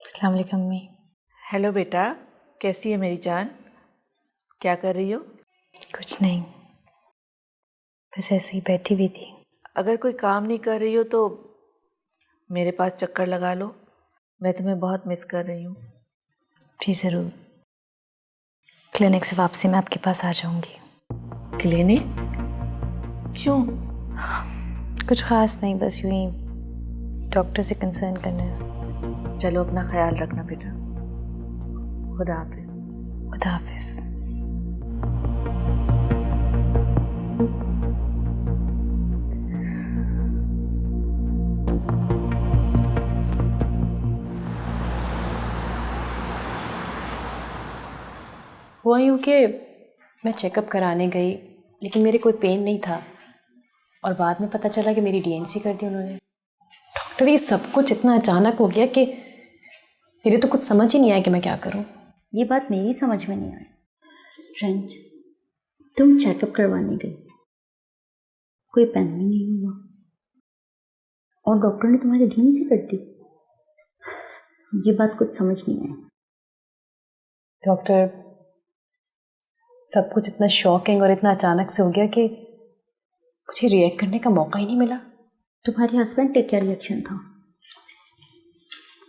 अस्सलाम वालेकुम अम्मी। हेलो बेटा, कैसी है मेरी जान? क्या कर रही हो? कुछ नहीं, बस ऐसे ही बैठी हुई थी। अगर कोई काम नहीं कर रही हो तो मेरे पास चक्कर लगा लो, मैं तुम्हें बहुत मिस कर रही हूँ। जी ज़रूर, क्लिनिक से वापसी मैं आपके पास आ जाऊंगी। क्लिनिक? क्यों? कुछ खास नहीं, बस यूं ही डॉक्टर से कंसर्न करना है। चलो अपना ख्याल रखना बेटा। खुदा हाफिज। खुदा हाफिज। हुआ यूँ कि मैं चेकअप कराने गई, लेकिन मेरे कोई पेन नहीं था और बाद में पता चला कि मेरी डीएनसी कर दी उन्होंने। डॉक्टर, ये सब कुछ इतना अचानक हो गया कि मेरे तो कुछ समझ ही नहीं आया कि मैं क्या करूं। ये बात मेरी समझ में नहीं आई। स्ट्रेंज, तुम चेकअप करवाने गई, कोई पेन भी नहीं हुआ और डॉक्टर ने तुम्हारी डीएनसी कर दी। ये बात कुछ समझ नहीं आई। डॉक्टर, सब कुछ इतना शॉकिंग और इतना अचानक से हो गया कि मुझे रिएक्ट करने का मौका ही नहीं मिला। तुम्हारे हस्बैंड का क्या रिएक्शन था?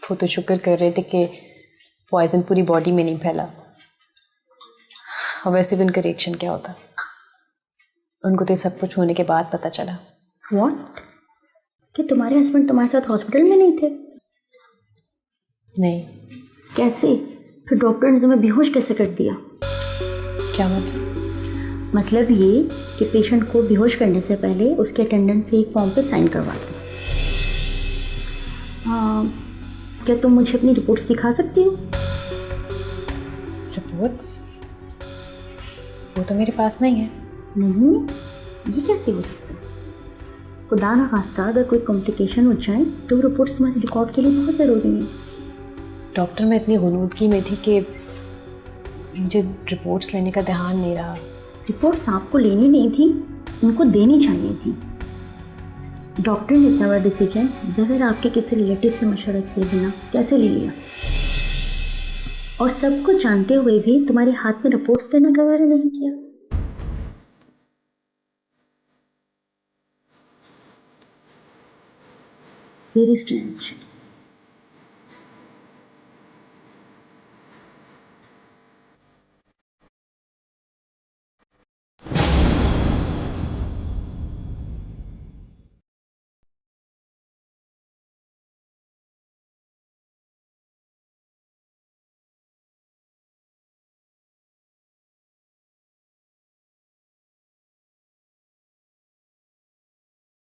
वो तो शुक्र कर रहे थे कि पॉइजन पूरी बॉडी में नहीं फैला, और वैसे भी उनका रिएक्शन क्या होता, उनको तो सब कुछ होने के बाद पता चला। व्हाट? कि तुम्हारे हस्बैंड तुम्हारे साथ हॉस्पिटल में नहीं थे? नहीं। कैसे? फिर डॉक्टर ने तुम्हें बेहोश कैसे कर दिया? क्या मतलब? मतलब ये कि पेशेंट को बेहोश करने से पहले उसके अटेंडेंट से एक फॉर्म पे साइन करवाते हैं। क्या तुम मुझे अपनी रिपोर्ट्स दिखा सकती हो? रिपोर्ट्स? वो तो मेरे पास नहीं है। नहीं? ये कैसे हो सकता है? खुदा ना खास्ता अगर कोई कॉम्प्लिकेशन हो जाए तो रिपोर्ट्स तुम्हारे रिकॉर्ड के लिए बहुत ज़रूरी है। डॉक्टर, मैं इतनी गुनूदगी में थी कि मुझे रिपोर्ट्स लेने का ध्यान नहीं रहा। रिपोर्ट्स आपको लेनी नहीं थी, उनको देनी चाहिए थी। डॉक्टर ने इतना बड़ा डिसीजन बगैर आपके किसी रिलेटिव से मशवरा किए बिना कैसे ले लिया? और सब कुछ जानते हुए भी तुम्हारे हाथ में रिपोर्ट्स देना गवारा नहीं किया। Very strange.